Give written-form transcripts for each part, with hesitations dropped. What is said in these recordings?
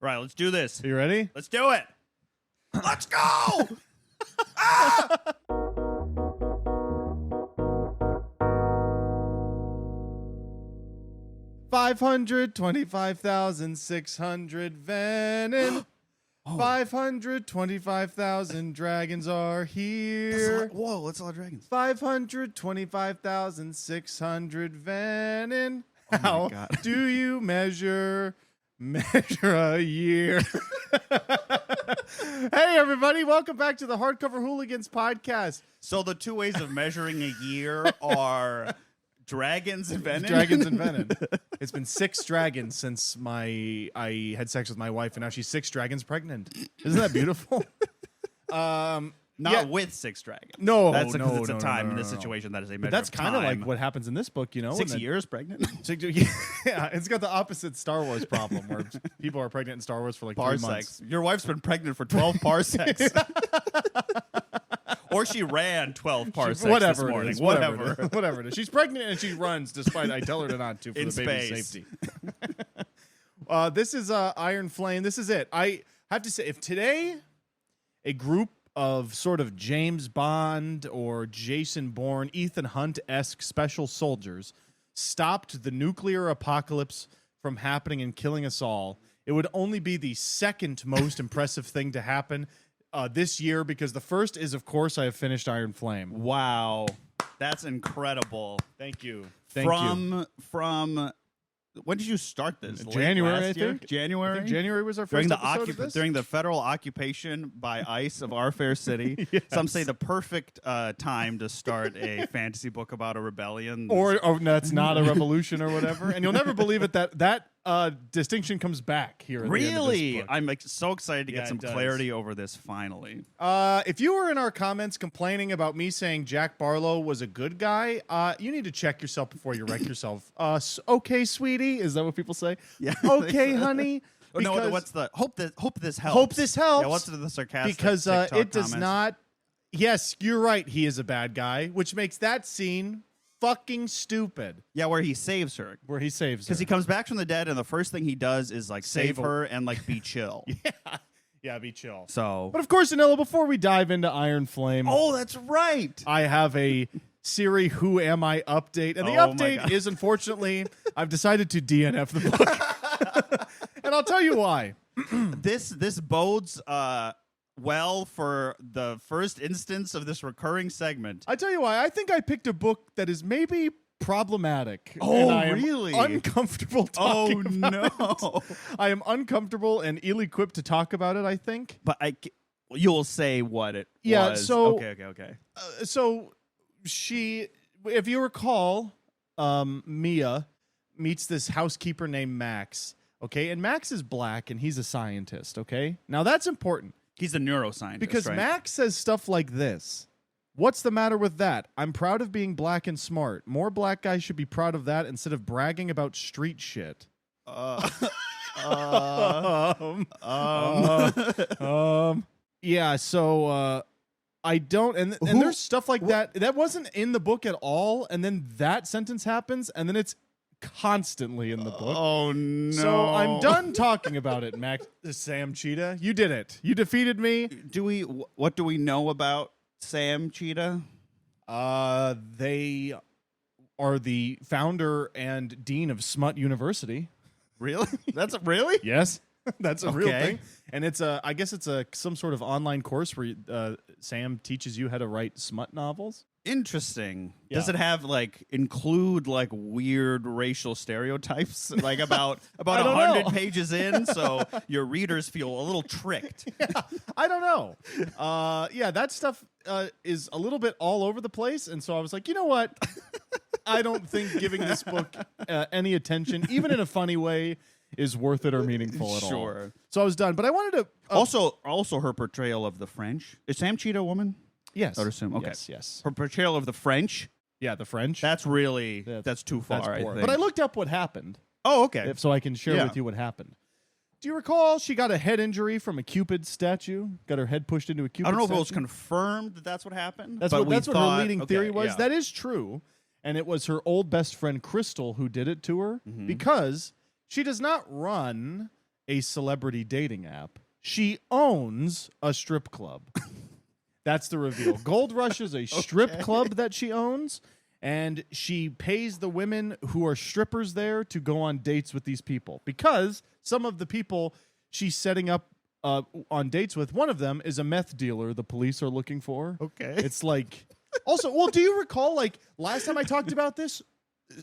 Right, let's do this. Are you ready? Let's do it. Let's go. Ah! 525,600 Venom. 525,000 dragons are here. Whoa, that's a lot of dragons. 525,600 Venom. Oh my How God. do you measure a year? Hey, everybody. Welcome back to the Hardcover Hooligans podcast. So the two ways of measuring a year are dragons and venom. Dragons and venom. It's been 6 dragons since I had sex with my wife, and now she's 6 dragons pregnant. Isn't that beautiful? Not with 6 dragons. No, that's because no, it's a no, time no, in this no, no. situation that is a measure. But that's kind of like what happens in this book, you know. 6 years pregnant. Yeah, it's got the opposite Star Wars problem where people are pregnant in Star Wars for like 3 months. Parsecs. Your wife's been pregnant for 12 parsecs. Or she ran 12 parsecs Whatever this morning. it is. Whatever it is. She's pregnant and she runs despite I tell her to not to for In the baby's space. safety. This is Iron Flame. This is it. I have to say, if today a group of sort of James Bond or Jason Bourne, Ethan Hunt-esque special soldiers stopped the nuclear apocalypse from happening and killing us all, it would only be the second most impressive thing to happen this year, because the first is, of course, I have finished Iron Flame. Wow. That's incredible. Thank you. From when did you start this? January, Last I year? think. January? I think January was our During first the episode of this. during the federal occupation by ICE of our fair city. Yes. Some say the perfect time to start a fantasy book about a rebellion. Or that's not a revolution or whatever. And you'll never believe it that distinction comes back here. At the end of this really? book. I'm so excited to Yeah, get some it does. clarity over this finally. If you were in our comments complaining about me saying Jack Barlow was a good guy, you need to check yourself before you wreck yourself. Okay, sweetie, is that what people say? Yeah. Okay, honey. Oh, no, Because- what's the hope this helps. Hope this helps. Yeah, what's the sarcastic because TikTok it does comments? not. Yes, you're right. He is a bad guy, which makes that scene fucking stupid. Yeah, where he saves her. Where he saves her. Because he comes back from the dead, and the first thing he does is like Save save her and like be chill. Yeah, be chill. So, But of course, Danilo, before we dive into Iron Flame, oh, that's right. I have a Siri Who Am I update. And the Oh my update God. is, unfortunately, I've decided to DNF the book. And I'll tell you why. This bodes well for the first instance of this recurring segment. I tell you why. I think I picked a book that is maybe problematic. Oh, and I am really? uncomfortable talking about no. it. I am uncomfortable and ill-equipped to talk about it, I think. But you'll say what it Yeah, was. so- Okay. So she, if you recall, Mia meets this housekeeper named Max. Okay, and Max is black and he's a scientist. Okay, now that's important He's a neuroscientist, because right? Max says stuff like this. What's the matter with that? I'm proud of being black and smart. More black guys should be proud of that instead of bragging about street shit. Yeah, so I don't, and there's stuff like that. That wasn't in the book at all, and then that sentence happens, and then it's constantly in the book. Oh no! So I'm done talking about it, Max. Sam Cheetah, you did it. You defeated me. What do we know about Sam Cheetah? They are the founder and dean of Smut University. Really? That's really? Yes. That's a real Okay. thing, and it's I guess it's some sort of online course where Sam teaches you how to write smut novels. Interesting. Yeah. Does it have include weird racial stereotypes about I don't 100 know. pages in, so your readers feel a little tricked? I don't know. Yeah, that stuff is a little bit all over the place, and so I was like, you know what? I don't think giving this book any attention, even in a funny way, is worth it or meaningful at all. Sure. So I was done, but I wanted to Also, her portrayal of the French. Is Sam Cheetah a woman? yes, I would assume. Okay. yes. Her portrayal of the French. Yeah, the French. That's really That's- that's too far. That's I poor. think. But I looked up what happened, Oh, okay. so I can share Yeah. with you what happened. Do you recall she got a head injury from a Cupid statue? Got her head pushed into a Cupid I don't know statue? if it was confirmed that that's what happened. That's but what we her thought- leading okay, theory was. yeah. That is true. And it was her old best friend Crystal who did it to her Mhm. because she does not run a celebrity dating app. She owns a strip club. That's the reveal. Gold Rush is a strip club that she owns, and she pays the women who are strippers there to go on dates with these people, because some of the people she's setting up on dates with, one of them is a meth dealer the police are looking for. Okay. It's like... Also, well, do you recall, like, last time I talked about this,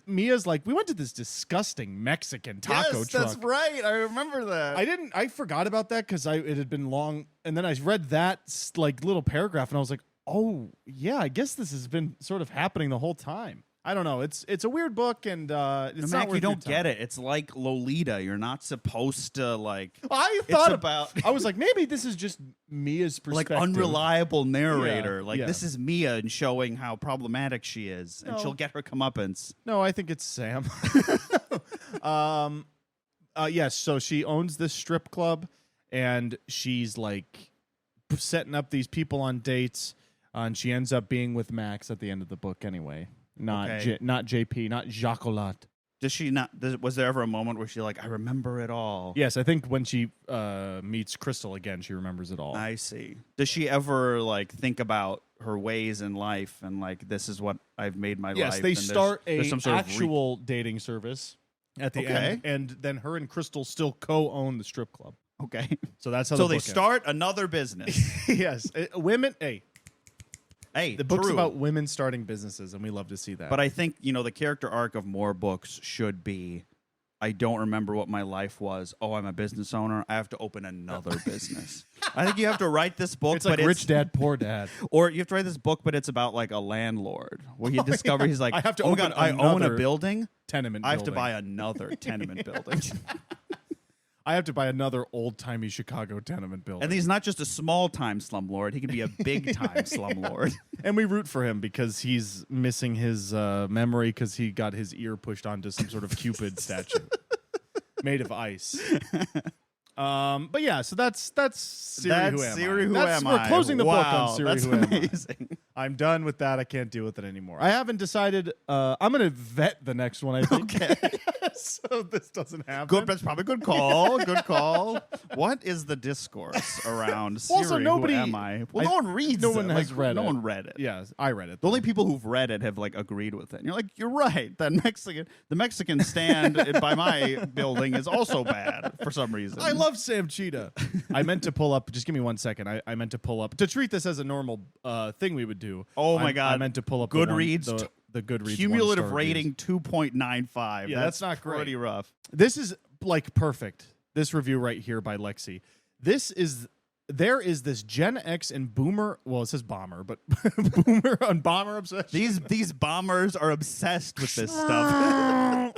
Mia's like, we went to this disgusting Mexican taco truck. That's right. I remember that. I forgot about that because it had been long, and then I read that like little paragraph, and I was like, oh yeah, I guess this has been sort of happening the whole time. I don't know. It's a weird book, and it's not worth you don't your time. get it. It's like Lolita. You're not supposed to like. I thought about. I was like, maybe this is just Mia's perspective. Like unreliable narrator. Yeah, like this is Mia and showing how problematic she is, and she'll get her comeuppance. No, I think it's Sam. Yes. So she owns this strip club, and she's like setting up these people on dates, and she ends up being with Max at the end of the book anyway. Not JP, not Jacolat. Does she not? Was there ever a moment where she like, I remember it all? Yes, I think when she meets Crystal again, she remembers it all. I see. Does she ever like think about her ways in life and like, this is what I've made my life? Yes, they and start there's some sort actual dating service at the end, and then her and Crystal still co-own the strip club. Okay, so that's how. So they start another business. Yes, women. Hey, the book's true. about women starting businesses, and we love to see that. But I think, the character arc of more books should be, I don't remember what my life was. Oh, I'm a business owner. I have to open another business. I think you have to write this book. It's like Rich Dad, Poor Dad. Or you have to write this book, but it's about like a landlord where you discover he's like, I have to oh my God, I own a building. Tenement I have to building. buy another tenement building. I have to buy another old-timey Chicago tenement building. And he's not just a small-time slumlord. He can be a big-time slumlord. And we root for him because he's missing his memory because he got his ear pushed onto some sort of Cupid statue made of ice. But yeah, so that's Siri Who Am Siri I. Who Am I. We're closing the book on Siri that's Who Am amazing. I. I'm done with that. I can't deal with it anymore. I haven't decided. I'm going to vet the next one, I think. Okay. So this doesn't happen. Good, that's probably a good call. Good call. What is the discourse around Siri? Also, nobody. Who am I? Well, no one reads No it. one has read it. No one read it. Yeah, I read it. The only people who've read it have like agreed with it. And you're like, you're right. The Mexican stand by my building is also bad for some reason. I love Sam Cheetah. I meant to pull up. Just give me 1 second. I meant to pull up to treat this as a normal thing we would do. Oh my God! I meant to pull up Goodreads. The Goodreads cumulative 1-star rating 2.95. Yeah, that's not great. Pretty rough. This is like perfect. This review right here by Lexi. There is this Gen X and Boomer. Well, it says Bomber, but Boomer and Bomber obsession. These bombers are obsessed with this stuff.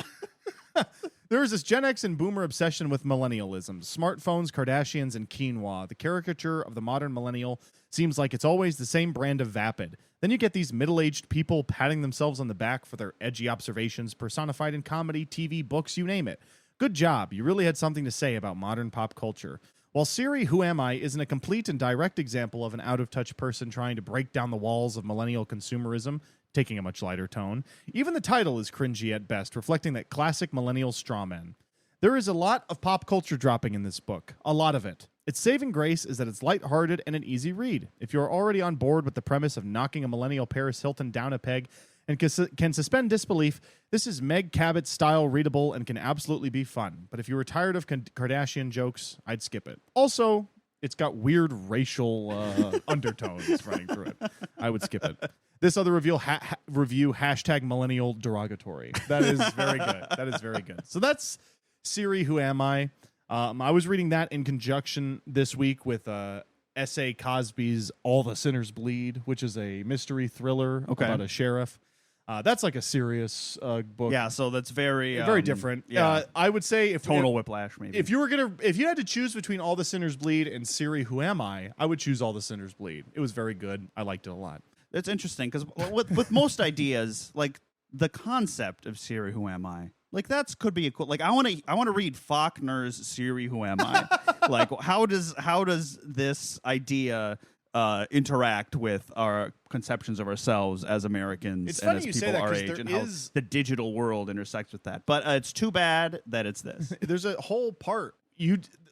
There is this Gen X and Boomer obsession with millennialism, smartphones, Kardashians, and quinoa. The caricature of the modern millennial seems like it's always the same brand of vapid. Then you get these middle-aged people patting themselves on the back for their edgy observations, personified in comedy, TV, books, you name it. Good job. You really had something to say about modern pop culture. While Siri Who Am I isn't a complete and direct example of an out-of-touch person trying to break down the walls of millennial consumerism, taking a much lighter tone, even the title is cringy at best, reflecting that classic millennial strawman. There is a lot of pop culture dropping in this book. A lot of it. Its saving grace is that it's lighthearted and an easy read. If you're already on board with the premise of knocking a millennial Paris Hilton down a peg and can suspend disbelief, this is Meg Cabot-style readable and can absolutely be fun. But if you were tired of Kardashian jokes, I'd skip it. Also, it's got weird racial undertones running through it. I would skip it. This other review, hashtag millennial derogatory. That is very good. That is very good. So that's Siri Who Am I? I was reading that in conjunction this week with S.A. Cosby's All the Sinners Bleed, which is a mystery thriller about a sheriff. That's like a serious book. Yeah, so that's very different. Yeah. I would say if tonal whiplash, maybe. If you had to choose between All the Sinners Bleed and Siri Who Am I would choose All the Sinners Bleed. It was very good. I liked it a lot. It's interesting because with most ideas, like the concept of Siri Who Am I, like that's could be a cool. Like I want to read Faulkner's Siri Who Am I. Like how does this idea interact with our conceptions of ourselves as Americans it's and funny as you people say that, our 'cause age, there and how is- the digital world intersects with that. But it's too bad that it's this. There's a whole part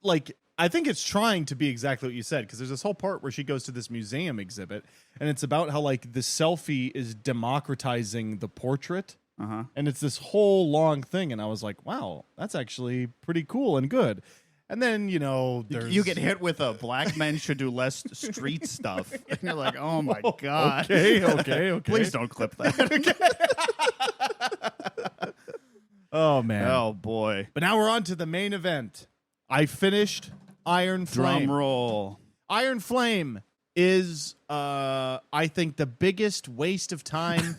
like, I think it's trying to be exactly what you said, because there's this whole part where she goes to this museum exhibit, and it's about how, like, the selfie is democratizing the portrait. And it's this whole long thing, and I was like, wow, that's actually pretty cool and good. And then, you know, you get hit with a black men should do less street stuff. And you're like, oh, my God. Okay. Please don't clip that. Oh, man. Oh, boy. But now we're on to the main event. I finished Iron Flame. Drum roll. Iron Flame is, I think, the biggest waste of time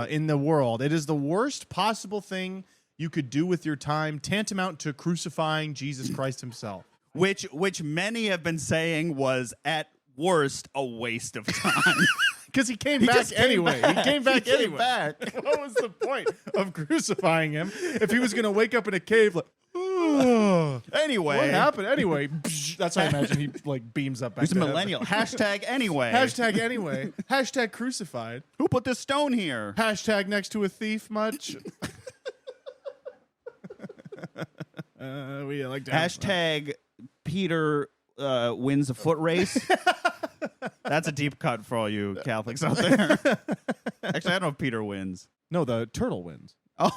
in the world. It is the worst possible thing you could do with your time, tantamount to crucifying Jesus Christ himself. Which many have been saying was, at worst, a waste of time. Because he came back anyway. He came back anyway. Back. What was the point of crucifying him if he was going to wake up in a cave like, oh. Anyway. What happened? Anyway. That's how I imagine he like beams up back He's a to millennial. Hashtag anyway. Hashtag anyway. Hashtag crucified. Who put this stone here? Hashtag next to a thief much? We like to Hashtag Peter wins a foot race. That's a deep cut for all you Catholics out there. Actually, I don't know if Peter wins. No, the turtle wins. Oh,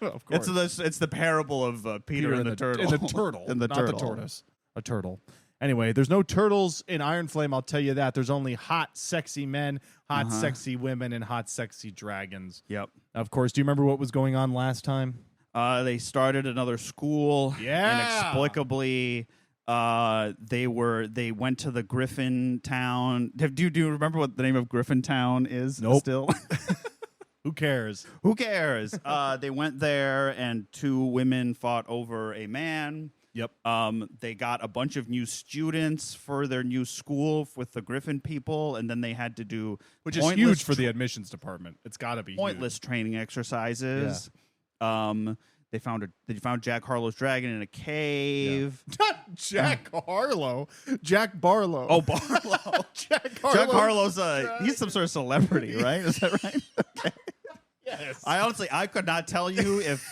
of course. It's the parable of Peter and the turtle. And the turtle. And the not turtle. the tortoise. A turtle. Anyway, there's no turtles in Iron Flame, I'll tell you that. There's only hot, sexy men, hot, sexy women, and hot, sexy dragons. Yep. Of course. Do you remember what was going on last time? They started another school. Yeah. Inexplicably, they went to the Griffin Town. Do you remember what the name of Griffin Town is? Nope. Still. Who cares? Who cares? They went there, and two women fought over a man. Yep. They got a bunch of new students for their new school with the Griffin people, and then they had to do Which is huge for the admissions department. It's got to be pointless training exercises. Yeah. They found Jack Harlow's dragon in a cave. Yeah. Not Jack Harlow. Jack Barlow. Oh, Barlow. Jack Harlow's he's some sort of celebrity, right? Is that right? Okay. Yes. I could not tell you if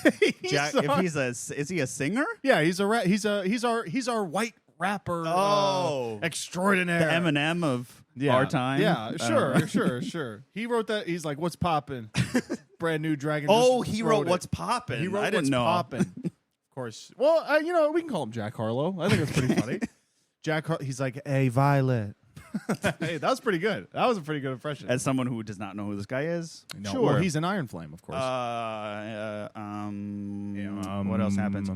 Jack is he a singer? Yeah, he's our white rapper. Extraordinaire. The Eminem of our time. Yeah, sure. He wrote that. He's like, "What's poppin'?" Brand new dragon. He wrote "What's poppin'." He wrote I didn't know. Poppin'. Of course. Well, we can call him Jack Harlow. I think that's pretty funny. He's like, "Hey, Violet." Hey, that was pretty good. That was a pretty good impression. As someone who does not know who this guy is, no, sure. Well, he's an Iron Flame, of course. What else happens?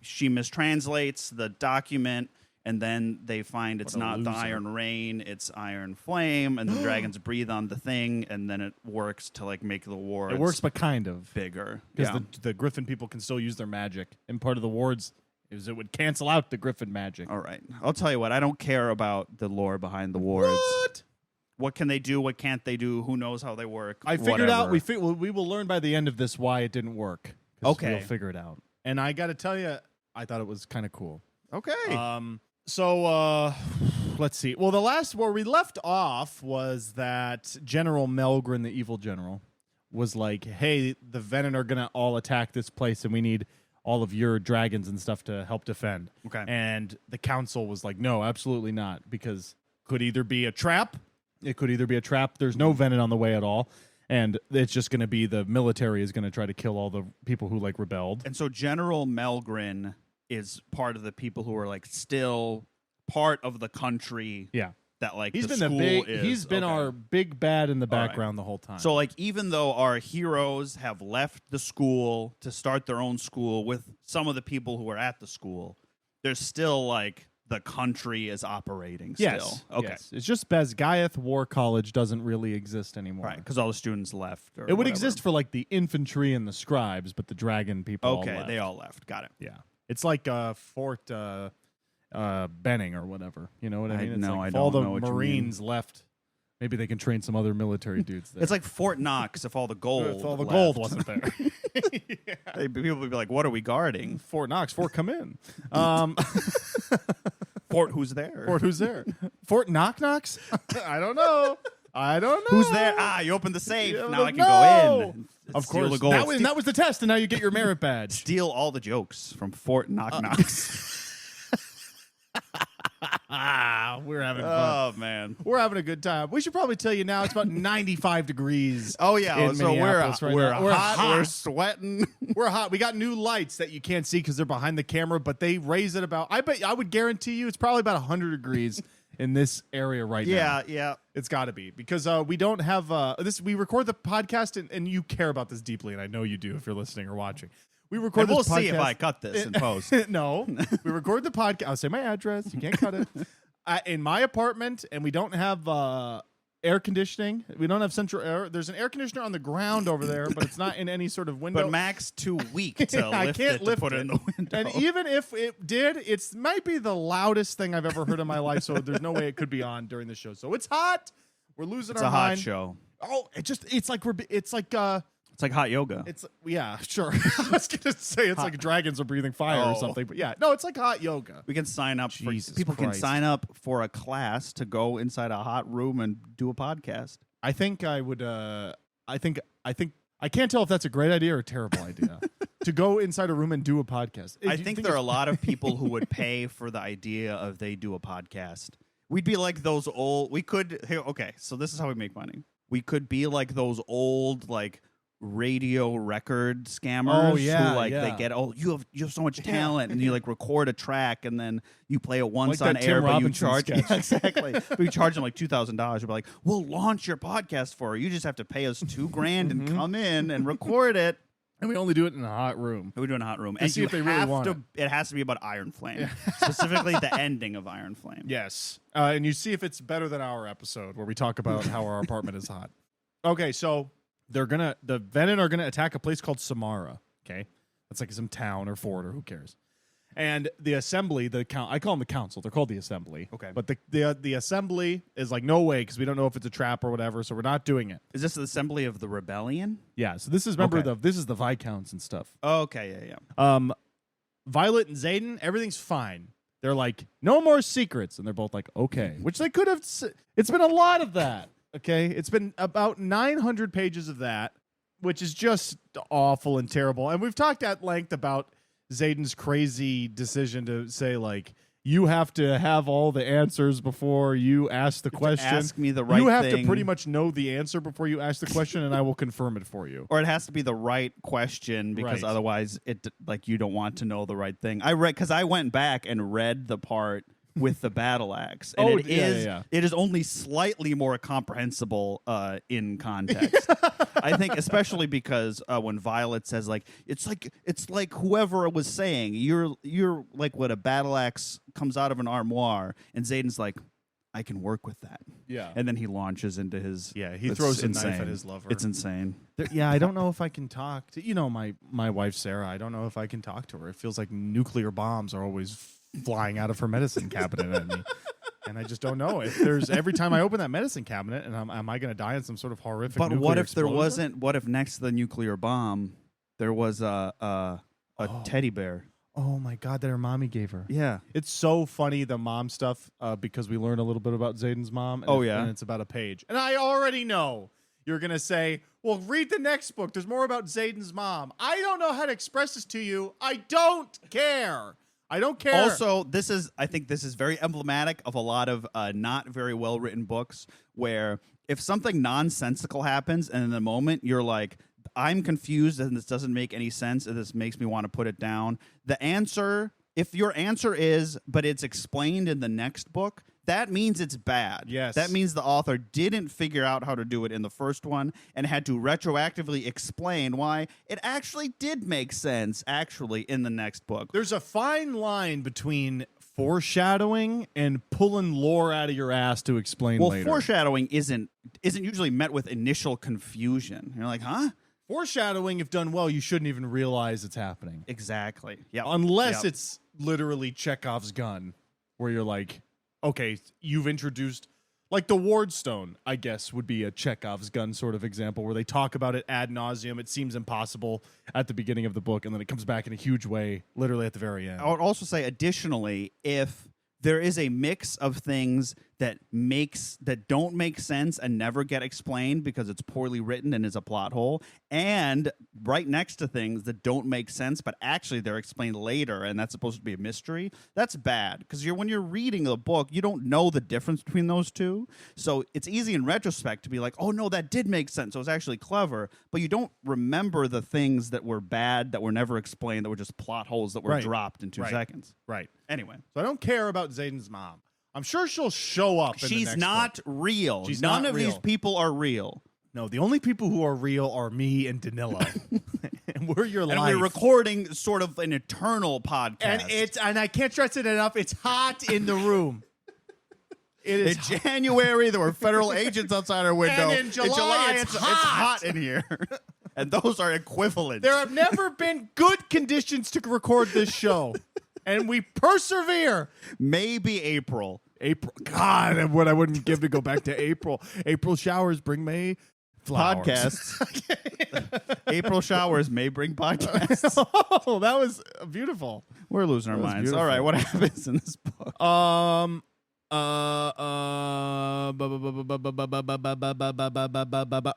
She mistranslates the document, and then they find it's not the Iron Rain, it's Iron Flame, and the dragons breathe on the thing, and then it works to like make the wards. It works, but kind of bigger because the Griffin people can still use their magic, and part of the wards is it would cancel out the Griffin magic. All right, I'll tell you what. I don't care about the lore behind the wards. What can they do? What can't they do? Who knows how they work? I figured out. We will learn by the end of this why it didn't work. Okay, we'll figure it out. And I got to tell you, I thought it was kind of cool. Okay. So let's see. Well, the last where we left off was that General Melgren, the evil general, was like, "Hey, the Venom are gonna all attack this place, and we need all of your dragons and stuff to help defend." Okay. And the council was like, "No, absolutely not, because could either be a trap. It could either be a trap. There's no Venom on the way at all." And it's just going to be the military is going to try to kill all the people who like rebelled. And so General Melgren is part of the people who are like still part of the country. Yeah. That like he's the been school is. He's been our big bad in the background the whole time. So like even though our heroes have left the school to start their own school with some of the people who are at the school, there's still like the country is operating still. Yes. Okay. Yes. It's just Basgiath War College doesn't really exist anymore. Right, because all the students left. It would exist for like the infantry and the scribes, but the dragon people all left. They all left. Got it. Yeah. It's like Fort Benning or whatever. You know what I mean? It's no, like I if don't all the know what you Marines left, maybe they can train some other military dudes there. It's like Fort Knox if all the gold if all the left. gold wasn't there. People would be like, what are we guarding? Fort Knox, Fort come in. Fort who's there? Fort who's there? Fort Knock Knocks? I don't know. Who's there? You opened the safe. Yeah, now I can no. go in. Of Steal course. the gold. That was the test, and now you get your merit badge. Steal all the jokes from Fort Knock Knocks. We're having fun. Oh, man. We're having a good time. We should probably tell you now it's about 95 degrees. Oh, yeah. in So Minneapolis right we're now. We're hot. hot. We're sweating. We're hot. We got new lights that you can't see because they're behind the camera, but they raise it about, I would guarantee you it's probably about 100 degrees in this area right now. Yeah. It's got to be because we don't have this. We record the podcast, and you care about this deeply, and I know you do if you're listening or watching. We record And this we'll podcast. see if I cut this in post. No, we record the podcast. I'll say my address. You can't cut it. In my apartment, and we don't have air conditioning. We don't have central air. There's an air conditioner on the ground over there, but it's not in any sort of window. But Mac's too weak to I lift can't it lift to put it in the window. And even if it did, it might be the loudest thing I've ever heard in my life. So there's no way it could be on during the show. So it's hot. We're losing It's our a hot mind. show. Oh, it's It's like hot yoga. it's yeah, sure. I was gonna say it's like dragons are breathing fire or Oh. something, but yeah, no, it's like hot yoga. We can sign up Jesus for people can Christ. sign up for a class to go inside a hot room and do a podcast. I think I would. I think I can't tell if that's a great idea or a terrible idea to go inside a room and do a podcast. I think there are a lot of people who would pay for the idea of they do a podcast. We'd be like those old. We could. Here, okay, so this is how we make money. We could be like those old radio record scammers who they get you have so much talent and you record a track and then you play it once Like on that air Tim but you Robinson charge sketch. Yeah, exactly but you charge them $2,000. You'll be like, we'll launch your podcast for you. You just have to pay us $2,000 and come in and record it. and we only do it in a hot room. We do it in a hot room To and see you if they really have want to it has to be about Iron Flame. Specifically the ending of Iron Flame. Yes, and you see if it's better than our episode where we talk about how our apartment is hot. Okay, so the Venom are gonna attack a place called Samara. Okay, that's like some town or fort or who cares. And the assembly, I call them the council. They're called the assembly. Okay. But the assembly is like, no way, because we don't know if it's a trap or whatever, so we're not doing it. Is this the assembly of the rebellion? Yeah. So this is this is the Viscounts and stuff. Okay, yeah. Violet and Zayden, everything's fine. They're like, no more secrets, and they're both like, okay, which they could have. It's been a lot of that. Okay, it's been about 900 pages of that, which is just awful and terrible. And we've talked at length about Zayden's crazy decision to say, you have to have all the answers before you ask the question. Ask me the right You have thing. to pretty much know the answer before you ask the question, and I will confirm it for you. Or it has to be the right question because Right. otherwise you don't want to know the right thing. I went back and read the part with the battle axe. And it is only slightly more comprehensible in context. I think especially because when Violet says it's like whoever was saying you're like what a battle axe comes out of an armoire, and Zayden's like, I can work with that. Yeah. And then he launches into his He it's throws a insane. knife at his lover. It's insane. I don't know if I can talk to my wife Sarah. I don't know if I can talk to her. It feels like nuclear bombs are always flying out of her medicine cabinet at me, and I just don't know if there's every time I open that medicine cabinet, and am I going to die in some sort of horrific? But nuclear what if there explosion? wasn't? What if next to the nuclear bomb there was a teddy bear? Oh my God, that her mommy gave her. Yeah. It's so funny, the mom stuff, because we learn a little bit about Zayden's mom. And and it's about a page. And I already know you're going to say, well, read the next book. There's more about Zayden's mom. I don't know how to express this to you. I don't care. I don't care. Also, I think this is very emblematic of a lot of not very well written books where if something nonsensical happens and in the moment you're like, I'm confused and this doesn't make any sense and this makes me want to put it down. The answer, if your answer is, but it's explained in the next book, that means it's bad. Yes. That means the author didn't figure out how to do it in the first one and had to retroactively explain why it actually did make sense in the next book. There's a fine line between foreshadowing and pulling lore out of your ass to explain later. Foreshadowing isn't usually met with initial confusion. You're like, huh? Foreshadowing, if done well, you shouldn't even realize it's happening. Exactly. Yeah. Unless it's literally Chekhov's gun, where you're like, okay, you've introduced, like the Ward Stone, I guess, would be a Chekhov's gun sort of example, where they talk about it ad nauseum. It seems impossible at the beginning of the book, and then it comes back in a huge way, literally at the very end. I would also say, additionally, if there is a mix of things that don't make sense and never get explained because it's poorly written and is a plot hole, and right next to things that don't make sense but actually they're explained later and that's supposed to be a mystery. That's bad because when you're reading the book, you don't know the difference between those two. So it's easy in retrospect to be like, oh no, that did make sense. So it's actually clever, but you don't remember the things that were bad, that were never explained, that were just plot holes that were dropped in 2 seconds. Right. Anyway. So I don't care about Zayden's mom. I'm sure she'll show up. She's not real. She's None not of real. these people are real. No, the only people who are real are me and Danilo. And we're your life. And we're recording sort of an eternal podcast. And I can't stress it enough, it's hot in the room. It is in January, there were federal agents outside our window. And in July, it's hot in here. And those are equivalent. There have never been good conditions to record this show. And we persevere. Maybe April. God, what I wouldn't give to go back to April. April showers bring May flowers. Podcasts. April showers may bring podcasts. Oh, that was beautiful. We're losing our minds. Beautiful. All right, what happens in this book?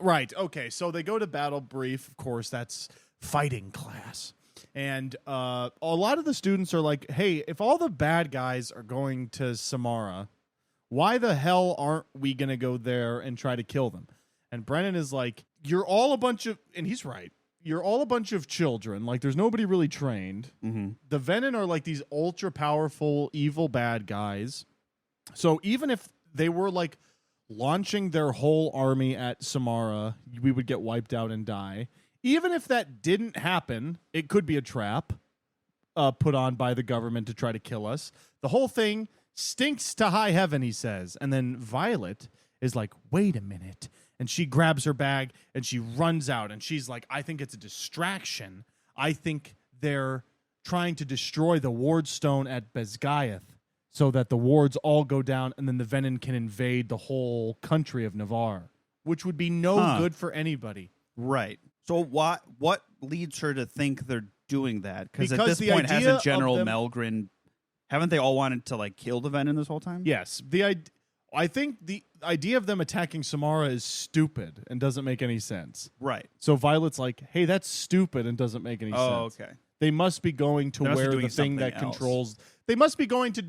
Right. Okay. So they go to battle brief. Of course, that's fighting class. And a lot of the students are like, hey, if all the bad guys are going to Samara, why the hell aren't we going to go there and try to kill them? And Brennan is like, you're all a bunch of, and he's right, you're all a bunch of children. Like, there's nobody really trained. Mm-hmm. The Venom are like these ultra powerful, evil bad guys. So even if they were like launching their whole army at Samara, we would get wiped out and die. Even if that didn't happen, it could be a trap put on by the government to try to kill us. The whole thing stinks to high heaven, he says. And then Violet is like, wait a minute. And she grabs her bag and she runs out. And she's like, I think it's a distraction. I think they're trying to destroy the ward stone at Bezgaeth so that the wards all go down and then the Venom can invade the whole country of Navarre, which would be no good for anybody. Right. So what leads her to think they're doing that? Because at this the point, idea hasn't General of them- Melgren, haven't they all wanted to like kill the Venom this whole time? Yes. I think the idea of them attacking Samara is stupid and doesn't make any sense. Right. So Violet's like, hey, that's stupid and doesn't make any sense. Oh, okay. They must be going to where the thing that controls... They must be going to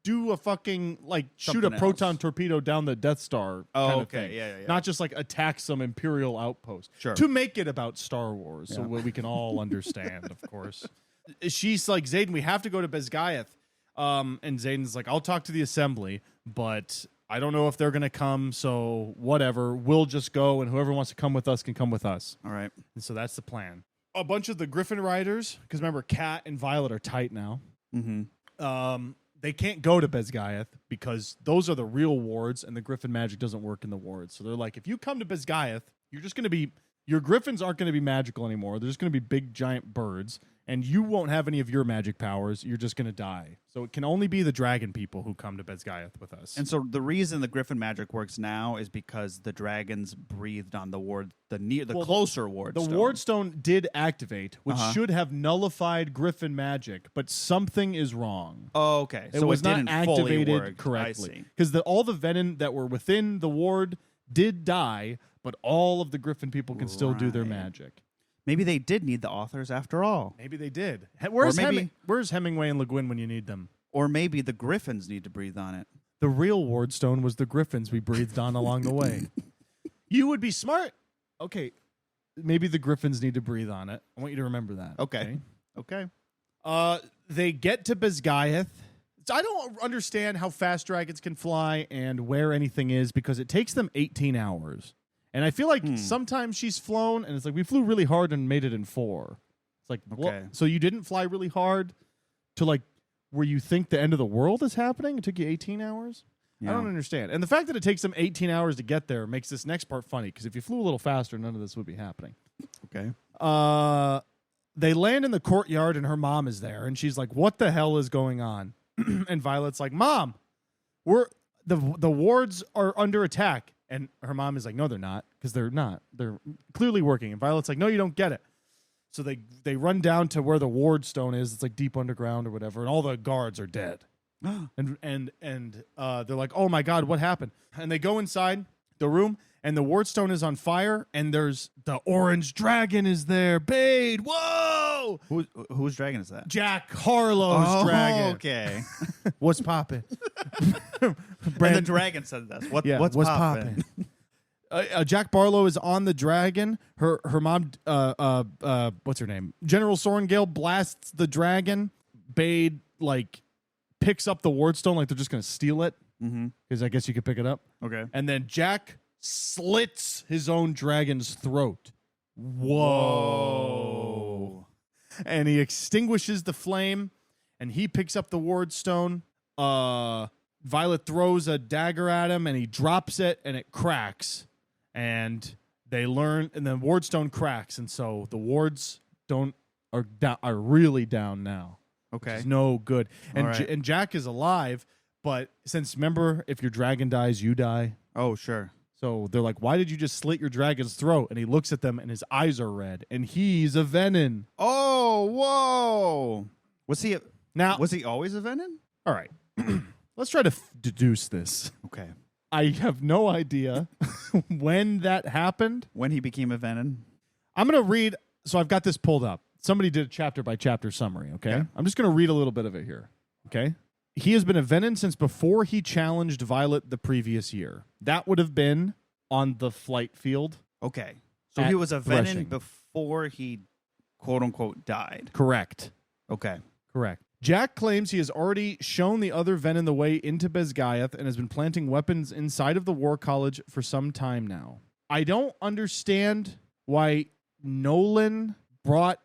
do a fucking, like, shoot a proton torpedo down the Death Star kind of thing. Yeah. Not just, like, attack some Imperial outpost. Sure. To make it about Star Wars, so we can all understand, of course. She's like, Zayden, we have to go to Bezgaeth. And Zayden's like, I'll talk to the Assembly, but I don't know if they're going to come, so whatever. We'll just go, and whoever wants to come with us can come with us. All right. And so that's the plan. A bunch of the Griffin Riders, because remember, Kat and Violet are tight now. Mm-hmm. They can't go to Bezgaeth because those are the real wards, and the Griffin magic doesn't work in the wards. So they're like, if you come to Bezgaeth, you're just going to be... Your Griffins aren't going to be magical anymore. They're just going to be big, giant birds, and you won't have any of your magic powers. You're just going to die. So it can only be the dragon people who come to Bezgaeth with us. And so the reason the Griffin magic works now is because the dragons breathed on the ward, the closer ward. The ward stone did activate, which should have nullified Griffin magic, but something is wrong. Oh, okay. It so was it not didn't activated fully work. correctly because all the Venom that were within the ward did die, but all of the Griffin people can still do their magic. Maybe they did need the authors after all. Maybe they did. Where's Hemingway and Le Guin when you need them? Or maybe the Griffins need to breathe on it. The real ward stone was the Griffins we breathed on along the way. You would be smart. Okay, maybe the Griffins need to breathe on it. I want you to remember that. Okay. They get to Bezgaeth. So I don't understand how fast dragons can fly and where anything is because it takes them 18 hours. And I feel like sometimes she's flown and it's like, we flew really hard and made it in 4. It's like, okay. So you didn't fly really hard to like where you think the end of the world is happening? It took you 18 hours? Yeah. I don't understand. And the fact that it takes them 18 hours to get there makes this next part funny because if you flew a little faster, none of this would be happening. Okay. They land in the courtyard and her mom is there and she's like, what the hell is going on? And Violet's like, Mom, the wards are under attack. And her mom is like, no, they're not, because they're not. They're clearly working. And Violet's like, no, you don't get it. So they run down to where the ward stone is. It's like deep underground or whatever. And all the guards are dead. and they're like, "Oh my God, what happened?" And they go inside the room, and the wardstone is on fire, and there's the orange dragon is there. Bade, whoa! Whose dragon is that? Jack Harlow's dragon. Okay. What's poppin'? And the dragon said this. What's poppin'? Jack Barlow is on the dragon. Her mom, what's her name? General Sorengale blasts the dragon. Bade picks up the wardstone like they're just gonna steal it, because I guess you could pick it up. Okay. And then Jack slits his own dragon's throat. Whoa. And he extinguishes the flame, and he picks up the wardstone. Violet throws a dagger at him, and he drops it, and it cracks. And they learn, and the wardstone cracks, and so the wards are really down now. Okay. It's no good. And All right. And Jack is alive, but since, remember, if your dragon dies, you die. Oh, sure. So they're like, why did you just slit your dragon's throat? And he looks at them, and his eyes are red, and he's a venin. Oh, whoa. Was he always a venin? All right. Let's try to deduce this. Okay. I have no idea when that happened. When he became a venin? I'm going to read. So I've got this pulled up. Somebody did a chapter-by-chapter summary, okay? I'm just going to read a little bit of it here, okay? He has been a venin since before he challenged Violet the previous year. That would have been on the flight field. Okay. So he was a Threshing. venin before he, quote-unquote, died. Correct. Okay. Correct. Jack claims he has already shown the other venin the way into Bezgayath and has been planting weapons inside of the War College for some time now. I don't understand why Nolan brought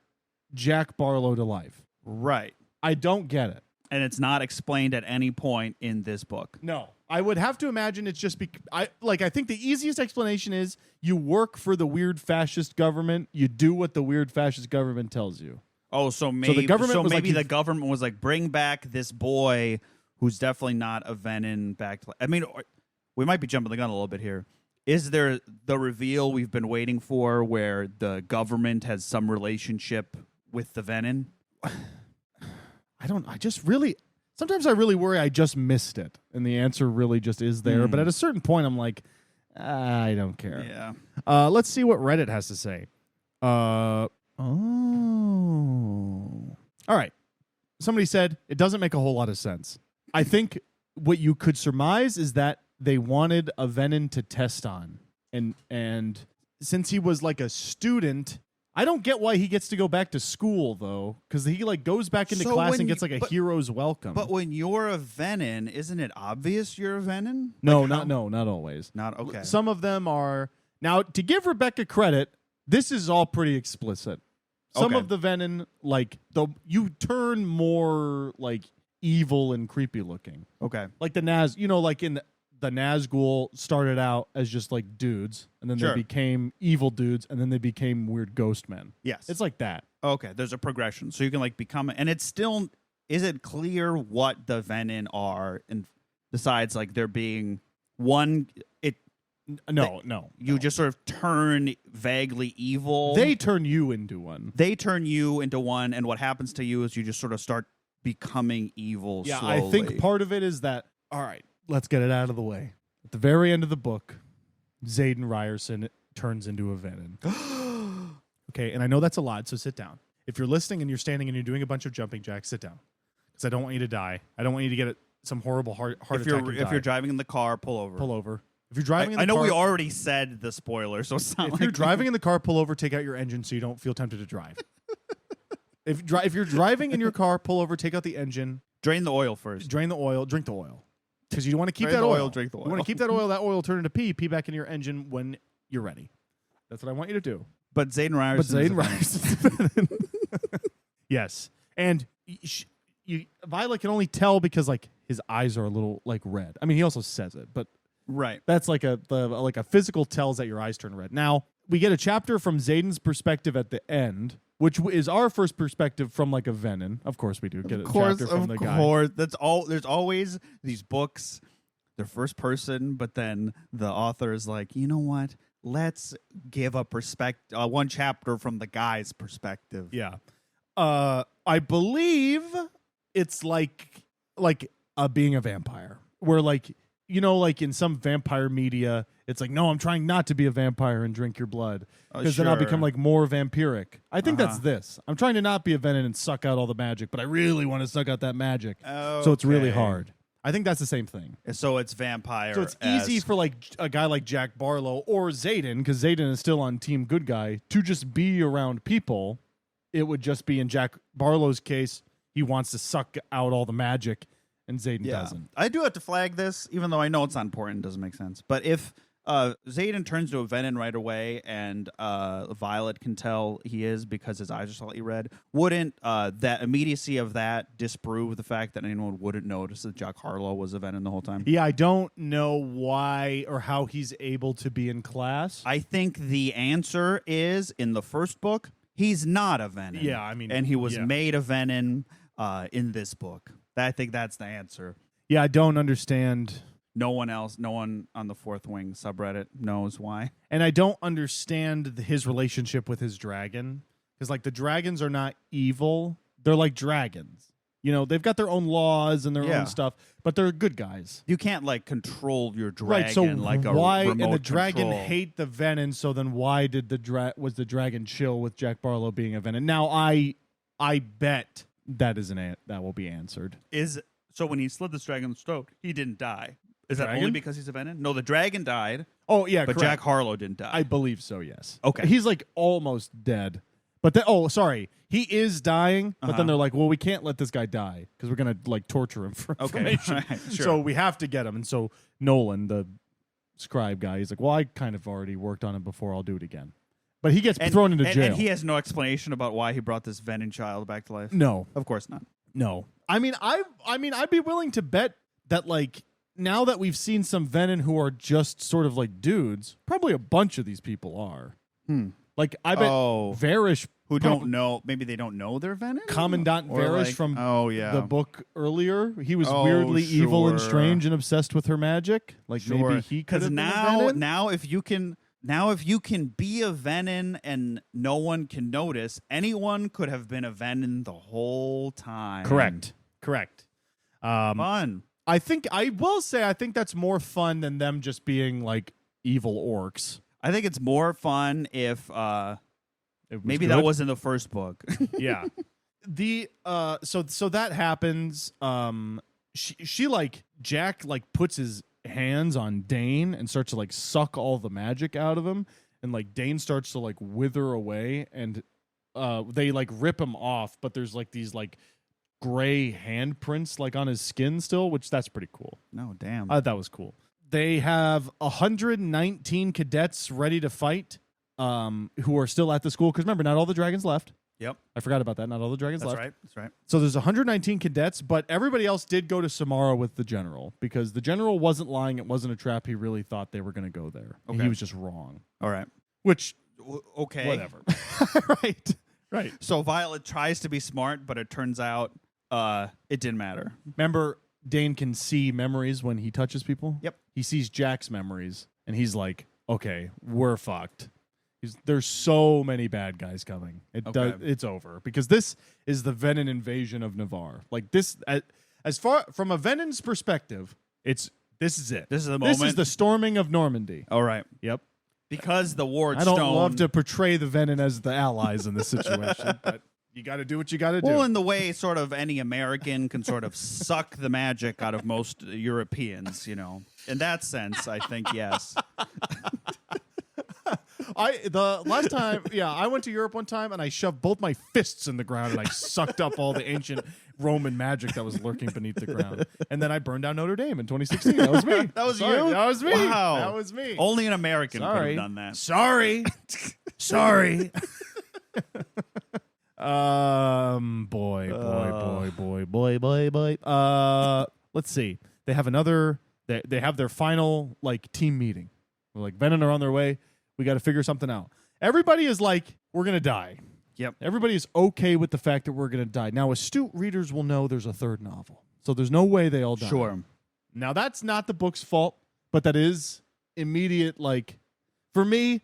Jack Barlow to life. Right. I don't get it. And it's not explained at any point in this book. No. I would have to imagine it's just I think the easiest explanation is you work for the weird fascist government, you do what the weird fascist government tells you. Oh, so maybe the government was maybe like, the government was like, bring back this boy who's definitely not a venin back to, I mean, we might be jumping the gun a little bit here. Is there the reveal we've been waiting for where the government has some relationship with the venin? Sometimes I really worry I just missed it, and the answer really just is there. But at a certain point, I'm like, I don't care. Yeah. Let's see what Reddit has to say. All right. Somebody said it doesn't make a whole lot of sense. I think what you could surmise is that they wanted a venin to test on, and since he was like a student, I don't get why he gets to go back to school though, because he goes back into class and gets a hero's welcome. But when you're a venin, isn't it obvious you're a venin? No, not always. Not okay. Some of them are. Now, to give Rebecca credit, this is all pretty explicit. Some of the venin, you turn more evil and creepy looking. Okay. Like the Naz, in the Nazgul started out as just dudes, and then they became evil dudes, and then they became weird ghost men. Yes. It's like that. Okay, there's a progression. So you can become, and it's still, is it clear what the venin are, and besides there being one, No. You just sort of turn vaguely evil. They turn you into one. And what happens to you is you just sort of start becoming evil slowly. I think part of it is that, all right, let's get it out of the way. At the very end of the book, Zayden Ryerson turns into a venin. Okay, and I know that's a lot, so sit down. If you're listening and you're standing and you're doing a bunch of jumping jacks, sit down. Because I don't want you to die. I don't want you to get some horrible heart attack. If you're driving in the car, pull over. Pull over. If you're driving in the car, I know car, we already said the spoiler, so it's not if you're driving in the car, pull over, take out your engine so you don't feel tempted to drive. If you're driving in your car, pull over, take out the engine. Drain the oil first. Drain the oil, drink the oil. Because you want to keep Drain that the oil. Drink the oil. You want to keep that oil turn into pee back in your engine when you're ready. That's what I want you to do. But Zayden Ryerson. Yes. And Violet can only tell because his eyes are a little red. I mean, he also says it, but right. That's a physical tells that your eyes turn red. Now, we get a chapter from Zayden's perspective at the end, which is our first perspective from a venin. Of course we do get a chapter from the guy. Of course. That's all. There's always these books, they're first person, but then the author is like, you know what? Let's give a one chapter from the guy's perspective. Yeah. I believe it's like being a vampire. Where like, you know, like in some vampire media, it's like, no, I'm trying not to be a vampire and drink your blood because then I'll become like more vampiric. I think that's this. I'm trying to not be a venom and suck out all the magic, but I really want to suck out that magic. So it's really hard. I think that's the same thing. So it's vampire. So it's easy for like a guy like Jack Barlow or Xaden, because Xaden is still on Team Good Guy, to just be around people. It would just be in Jack Barlow's case, he wants to suck out all the magic, and Xaden doesn't. I do have to flag this, even though I know it's not important, it doesn't make sense. But if Xaden turns to a venom right away and Violet can tell he is because his eyes are slightly red, wouldn't that immediacy of that disprove the fact that anyone wouldn't notice that Jack Harlow was a venom the whole time? Yeah, I don't know why or how he's able to be in class. I think the answer is in the first book, he's not a venom. Yeah, I mean, and he was made a venom in this book. I think that's the answer. Yeah, I don't understand. No one on the Fourth Wing subreddit knows why. And I don't understand his relationship with his dragon. Because, like, the dragons are not evil. They're like dragons. You know, they've got their own laws and their own stuff, but they're good guys. You can't, like, control your dragon right, so like a why, remote and the dragon control. hate the venom, so then why did was the dragon chill with Jack Barlow being a venom? Now, I bet that that will be answered. So when he slit this dragon's throat, he didn't die. Is that Dragon? only because he's a venom? No, the dragon died. Oh, yeah, but correct. Jack Harlow didn't die. I believe so, yes. Okay. He's like almost dead. But sorry. He is dying, but then they're like, well, we can't let this guy die because we're going to like torture him for information. Right, sure. So we have to get him. And so Nolan, the scribe guy, he's like, well, I kind of already worked on him before. I'll do it again. But he gets thrown into jail. And he has no explanation about why he brought this venom child back to life? No. Of course not. No. I mean, I'd be willing to bet that, like, now that we've seen some Venom who are just sort of like dudes, probably a bunch of these people are. Like, I bet Varish, who don't know, maybe they don't know they're venom? Commandant Or Varish like, from the the book earlier, he was weirdly evil and strange and obsessed with her magic. Like, maybe he could have been a Venom? Now if you can be a venom and no one can notice, anyone could have been a venom the whole time. Correct. Fun. I think that's more fun than them just being like evil orcs. I think it's more fun if maybe that was in the first book. Yeah. So that happens. She like Jack like puts his hands on Dane and starts to like suck all the magic out of him, and like Dane starts to like wither away, and they like rip him off, but there's like these like gray handprints like on his skin still, which that's pretty cool. No, damn. That was cool. They have 119 cadets ready to fight who are still at the school, because remember, not all the dragons left. Yep. I forgot about that. Not all the dragons left. That's right. So there's 119 cadets, but everybody else did go to Samara with the general, because the general wasn't lying. It wasn't a trap. He really thought they were going to go there. Okay. And he was just wrong. All right. Which, okay. Whatever. Right. So Violet tries to be smart, but it turns out it didn't matter. Remember, Dane can see memories when he touches people? Yep. He sees Jack's memories, and he's like, okay, we're fucked. There's so many bad guys coming. It's over, because this is the Venom invasion of Navarre. Like this, as far from a Venom's perspective, this is it. This is the moment. This is the storming of Normandy. All right. Yep. Because the Ward I don't Stone. love to portray the Venom as the allies in this situation, but you got to do what you got to do. Well, in the way sort of any American can sort of suck the magic out of most Europeans, in that sense, I think yes. The last time, I went to Europe one time, and I shoved both my fists in the ground, and I sucked up all the ancient Roman magic that was lurking beneath the ground. And then I burned down Notre Dame in 2016. That was me. That was Sorry, you? That was me. Wow. That was me. Only an American could have done that. Sorry. Boy. Let's see. They have they have their final like team meeting. We're like, Venom are on their way. We got to figure something out. Everybody is like, we're going to die. Yep. Everybody is okay with the fact that we're going to die. Now, astute readers will know there's a third novel. So there's no way they all die. Sure. Now, that's not the book's fault, but that is immediate, like, for me,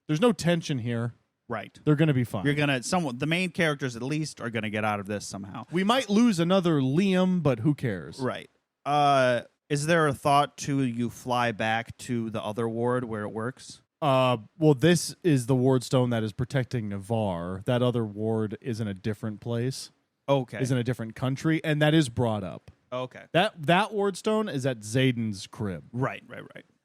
there's no tension here. Right. They're going to be fine. The main characters at least are going to get out of this somehow. We might lose another Liam, but who cares? Right. Is there a thought to you fly back to the other ward where it works? Well, this is the ward stone that is protecting Navarre. That other ward is in a different place. Okay. Is in a different country, and that is brought up. Okay. That ward stone is at Zayden's crib. Right.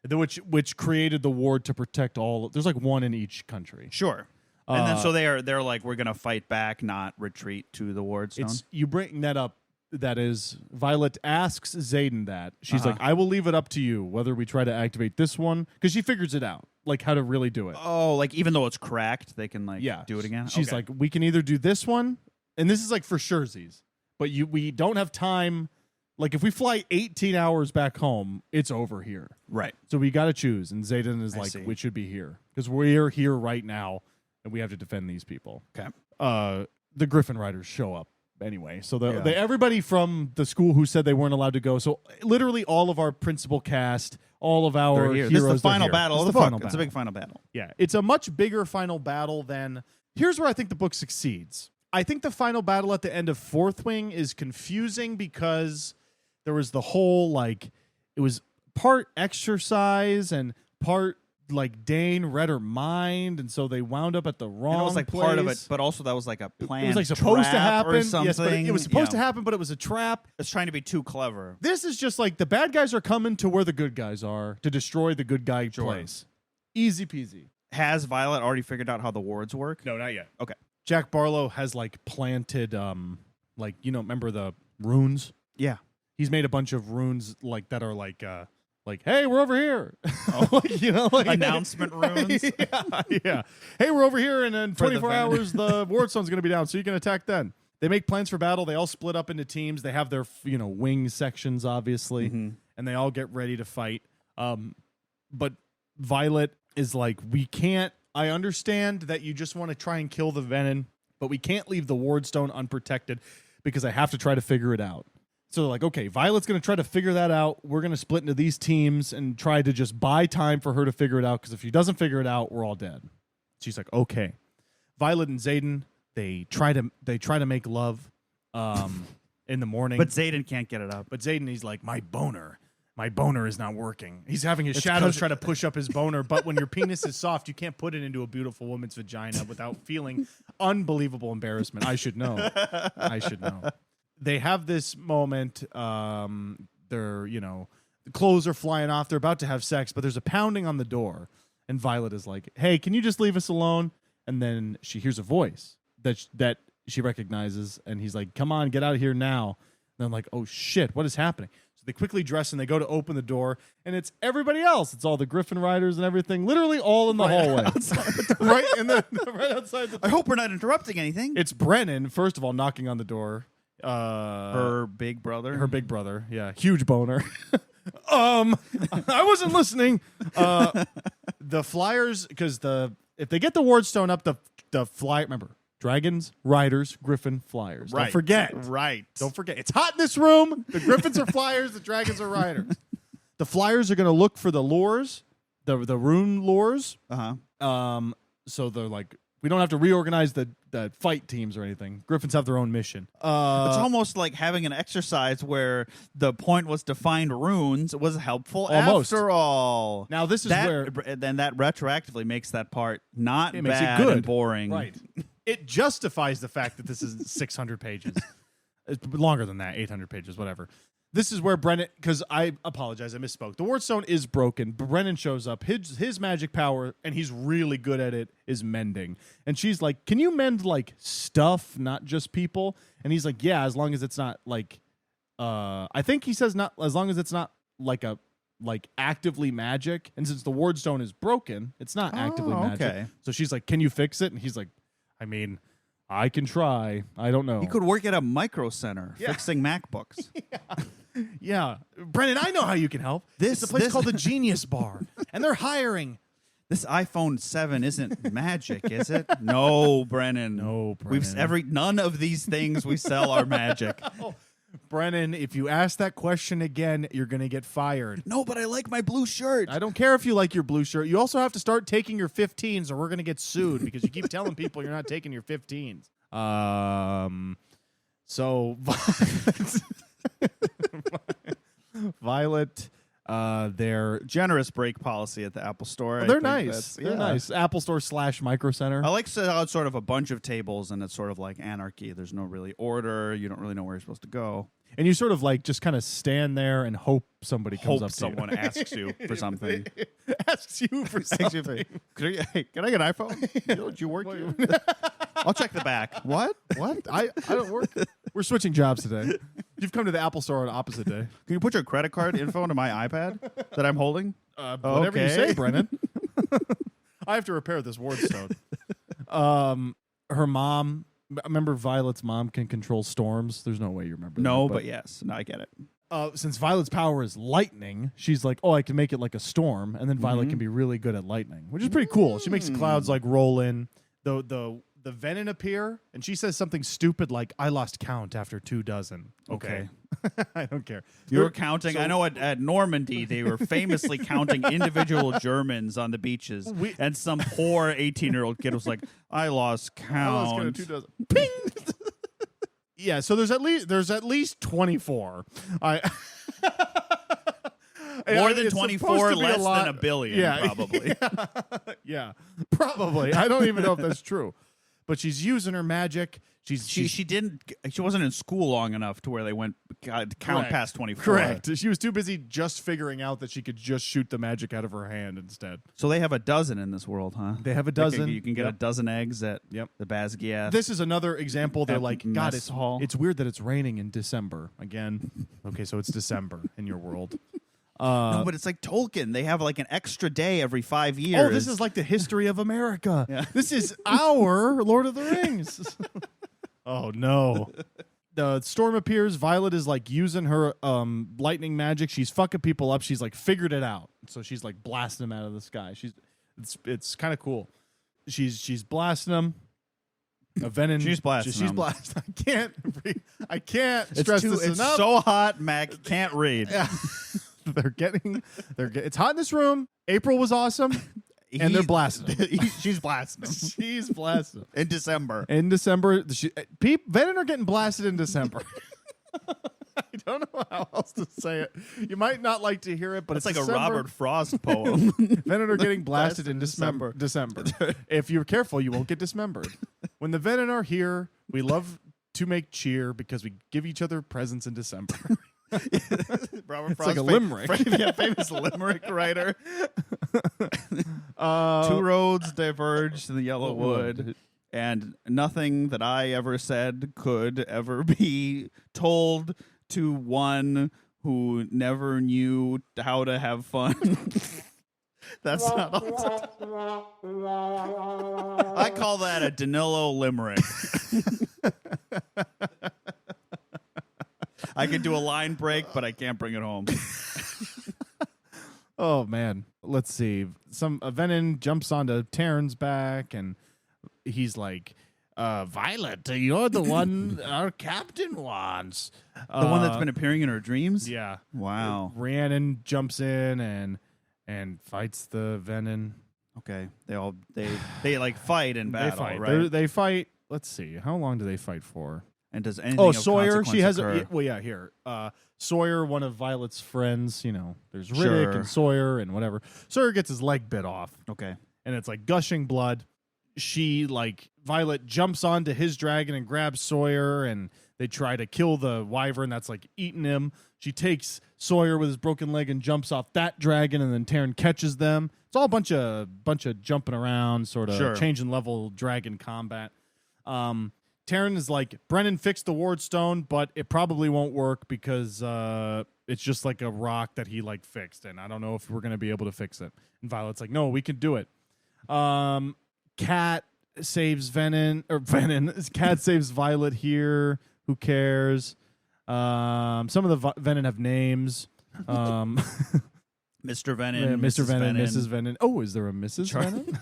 Which created the ward to protect all. There's like one in each country. Sure. And then so they're like, we're gonna fight back, not retreat to the ward stone. You bring that up. That is, Violet asks Zayden that. She's like, I will leave it up to you whether we try to activate this one, because she figures it out, like how to really do it. Oh, like even though it's cracked, they can like do it again? She's like, we can either do this one, and this is like for surezies, but we don't have time. Like if we fly 18 hours back home, it's over here. Right. So we got to choose, and Zayden is like, see. we should be here, because we're here right now, and we have to defend these people. Okay. The Griffin Riders show up. Anyway, so everybody from the school who said they weren't allowed to go. So literally all of our principal cast, all of our heroes. This is the final battle of the book. It's a big final battle. Yeah, it's a much bigger final battle than. Here's where I think the book succeeds. I think the final battle at the end of Fourth Wing is confusing because there was the whole like it was part exercise and part like Dane read her mind, and so they wound up at the wrong. And it was like place. Part of it, but also that was like a plan. It was like supposed to happen. Or something. Yes, but it was supposed to happen, but it was a trap. It's trying to be too clever. This is just like the bad guys are coming to where the good guys are to destroy the good guy place. Easy peasy. Has Violet already figured out how the wards work? No, not yet. Okay. Jack Barlow has like planted, like remember the runes? Yeah. He's made a bunch of runes like that are like, hey, we're over here. Like announcement runes. yeah. Hey, we're over here, and in 24 the hours, the wardstone's going to be down, so you can attack then. They make plans for battle. They all split up into teams. They have their, wing sections, obviously, and they all get ready to fight. But Violet is like, we can't. I understand that you just want to try and kill the venom, but we can't leave the wardstone unprotected because I have to try to figure it out. So they're like, okay, Violet's going to try to figure that out. We're going to split into these teams and try to just buy time for her to figure it out, because if she doesn't figure it out, we're all dead. She's like, okay. Violet and Zayden, they try to make love in the morning. But Zayden can't get it up. But Zayden, he's like, my boner is not working. He's having his shadows try to push up his boner, but when your penis is soft, you can't put it into a beautiful woman's vagina without feeling unbelievable embarrassment. I should know. They have this moment. They're, the clothes are flying off. They're about to have sex, but there's a pounding on the door. And Violet is like, hey, can you just leave us alone? And then she hears a voice that she recognizes. And he's like, come on, get out of here now. And I'm like, oh, shit, what is happening? So they quickly dress and they go to open the door. And it's everybody else. It's all the Griffin Riders and everything. Literally all in the hallway. right outside. I hope we're not interrupting anything. It's Brennan, first of all, knocking on the door. Her big brother. Yeah. Huge boner. I wasn't listening. The Flyers, because if they get the wardstone up, the Flyer, remember, Dragons, Riders, Griffin, Flyers. Right. Don't forget. Right. Don't forget. It's hot in this room. The Griffins are Flyers. The Dragons are Riders. The Flyers are going to look for the lures, the rune lures. So they're like, we don't have to reorganize the fight teams or anything. Griffins have their own mission. It's almost like having an exercise where the point was to find runes was helpful after all. Now this is where then that retroactively makes that part not it bad makes it good. and boring. Right. It justifies the fact that this is 600 pages. It's longer than that, 800 pages, whatever. This is where Brennan, because I apologize, I misspoke. The wardstone is broken. Brennan shows up. His magic power, and he's really good at it, is mending. And she's like, can you mend like stuff, not just people? And he's like, yeah, as long as it's not like, I think he says not, as long as it's not like actively magic. And since the wardstone is broken, it's not actively magic. Okay. So she's like, can you fix it? And he's like, I mean, I can try. I don't know. You could work at a micro center fixing MacBooks. Yeah. Brennan, I know how you can help. It's a place called the Genius Bar, and they're hiring. This iPhone 7 isn't magic, is it? No, Brennan. No, Brennan. None of these things we sell are magic. Oh, Brennan, if you ask that question again, you're going to get fired. No, but I like my blue shirt. I don't care if you like your blue shirt. You also have to start taking your 15s or we're going to get sued because you keep telling people you're not taking your 15s. So Violet. They're Generous break policy at the Apple Store. I they're think nice. They're nice. Apple Store / Micro Center. I like how it's sort of a bunch of tables and it's sort of like anarchy. There's no really order. You don't really know where you're supposed to go. And you sort of like just kind of stand there and hope somebody comes Hope up someone to you. asks you for something. Asks you for something. Hey, can I get an iPhone? Do you work here? I'll check the back. What? I don't work. We're switching jobs today. You've come to the Apple Store on opposite day. Can you put your credit card info into my iPad that I'm holding? Whatever you say, Brennan. I have to repair this Wardstone. Her mom. Remember, Violet's mom can control storms. There's no way you remember. No, that, but yes. No, I get it. Since Violet's power is lightning, she's like, oh, I can make it like a storm, and then Violet can be really good at lightning, which is pretty cool. She makes clouds like roll in. The Venom appear, and she says something stupid like, I lost count after 2 dozen. Okay. I don't care. You're counting. I know at Normandy, they were famously counting individual Germans on the beaches. And some poor 18-year-old kid was like, I lost count. I lost count of 2 dozen. Ping! Yeah, so there's at least 24. More than 24, less than a billion, probably. Yeah, probably. I don't even know if that's true. But she's using her magic. She wasn't in school long enough to where they went count past 24. Correct. She was too busy just figuring out that she could just shoot the magic out of her hand instead. So they have a dozen in this world, huh? They have a dozen. You can get a dozen eggs at the Basquiat. This is another example. They're like, God, hall. It's weird that it's raining in December. Again, okay, so it's December in your world. No, but it's like Tolkien. They have like an extra day every 5 years. Oh, this is like the history of America. Yeah. This is our Lord of the Rings. Oh, no. The storm appears. Violet is like using her lightning magic. She's fucking people up. She's like figured it out. So she's like blasting them out of the sky. It's kind of cool. She's blasting them. Venom. She's blasting. She's blasting. I can't stress this enough. It's so hot, Mac can't read. Yeah. It's hot in this room. April was awesome. And they're blasting him. She's blasting him. She's blasting him. In December. Venom are getting blasted in December. I don't know how else to say it. You might not like to hear it, but it's like December. a Robert Frost poem. Venom are getting blasted in December. If you're careful, you won't get dismembered. When the Venom are here, we love to make cheer because we give each other presents in December. Robert Frost, like a limerick. Famous limerick writer. 2 roads diverged in the yellow wood, and nothing that I ever said could ever be told to one who never knew how to have fun. That's not all. I call that a Danilo limerick. I can do a line break, but I can't bring it home. Oh, man. Let's see. Venom jumps onto Taryn's back, and he's like, Violet, you're the one our captain wants. The one that's been appearing in her dreams? Yeah. Wow. Rhiannon jumps in and fights the Venom. Okay. They like fight in battle, they fight. right? They fight. Let's see. How long do they fight for? And does anything of Sawyer, she has consequence here. Sawyer, one of Violet's friends, there's Riddick and Sawyer and whatever. Sawyer gets his leg bit off. Okay. And it's like gushing blood. Violet jumps onto his dragon and grabs Sawyer, and they try to kill the wyvern that's like eating him. She takes Sawyer with his broken leg and jumps off that dragon, and then Taryn catches them. It's all a bunch of jumping around, sort of changing level dragon combat. Taryn is like, Brennan fixed the ward stone, but it probably won't work because it's just like a rock that he like fixed, and I don't know if we're gonna be able to fix it. And Violet's like, no, we can do it. Cat saves Cat saves Violet here. Who cares? Some of the Venom have names. Mr. Venom, Mr. Venom, Mrs. Venom. Oh, is there a Mrs. Venom?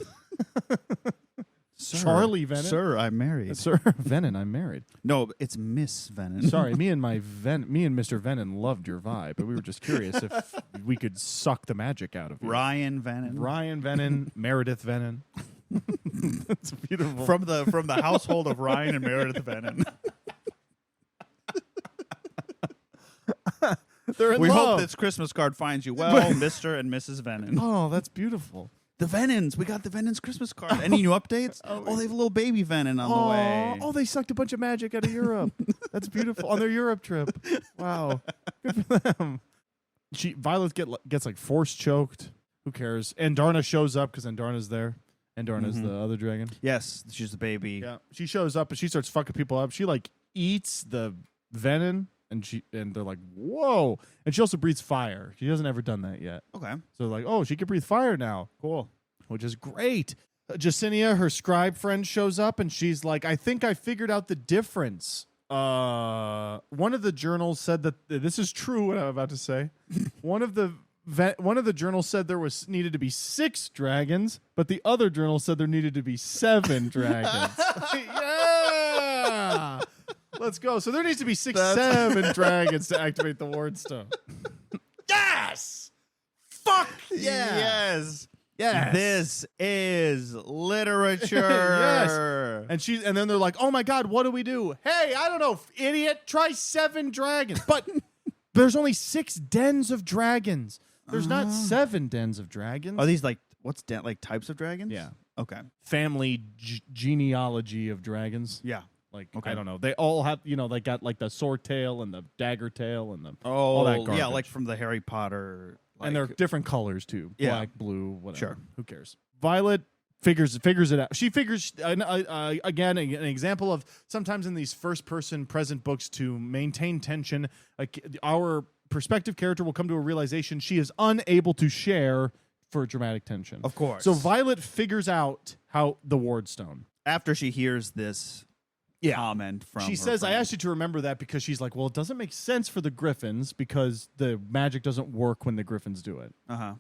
Charlie Venom. Sir, I'm married. Sir Venom, I'm married. No, it's Miss Venom. Sorry, me and Mr. Venom loved your vibe, but we were just curious if we could suck the magic out of you. Ryan Venom, Meredith Venom. That's beautiful. From the household of Ryan and Meredith Venom. They're in We love. hope this Christmas card finds you well, Mr. and Mrs. Venon. Oh, that's beautiful. The Venons. We got the Venons Christmas card. Any new updates? Oh, they have a little baby Venon on the way. Oh, they sucked a bunch of magic out of Europe. That's beautiful. On their Europe trip. Wow. Good for them. Violet gets like force choked. Who cares? And Darna shows up because Andarna's there. Andarna's the other dragon. Yes, she's the baby. Yeah. She shows up and she starts fucking people up. She like eats the venom and they're like, whoa. And she also breathes fire. She hasn't ever done that yet. Okay. So like, oh, she can breathe fire now. Cool. Which is great. Jacinia, her scribe friend, shows up and she's like, I think I figured out the difference. One of the journals said that this is true what I'm about to say. One of the journals said there needed to be 6 dragons, but the other journal said there needed to be 7 dragons. Yeah. Let's go. So there needs to be 7 dragons to activate the ward stone. Yes. Fuck yeah. Yes. Yes. This is literature. Yes. And then they're like, oh my God, what do we do? Hey, I don't know, idiot. Try 7 dragons. But there's only 6 dens of dragons. There's not 7 dens of dragons. Are these like like types of dragons? Yeah. Okay. Family genealogy of dragons. Yeah. Like, Okay. I don't know. They all have, they got like the sword tail and the dagger tail and all that garbage. Yeah, like from the Harry Potter. And they're different colors too. Yeah. Black, blue, whatever. Sure. Who cares? Violet figures it out. She figures, again, an example of sometimes in these first-person present books to maintain tension, our perspective character will come to a realization she is unable to share for dramatic tension. Of course. So Violet figures out how the ward stone. After she hears this comment from she her says, friend. I asked you to remember that because she's like, well, it doesn't make sense for the griffins because the magic doesn't work when the griffins do it. Uh-huh.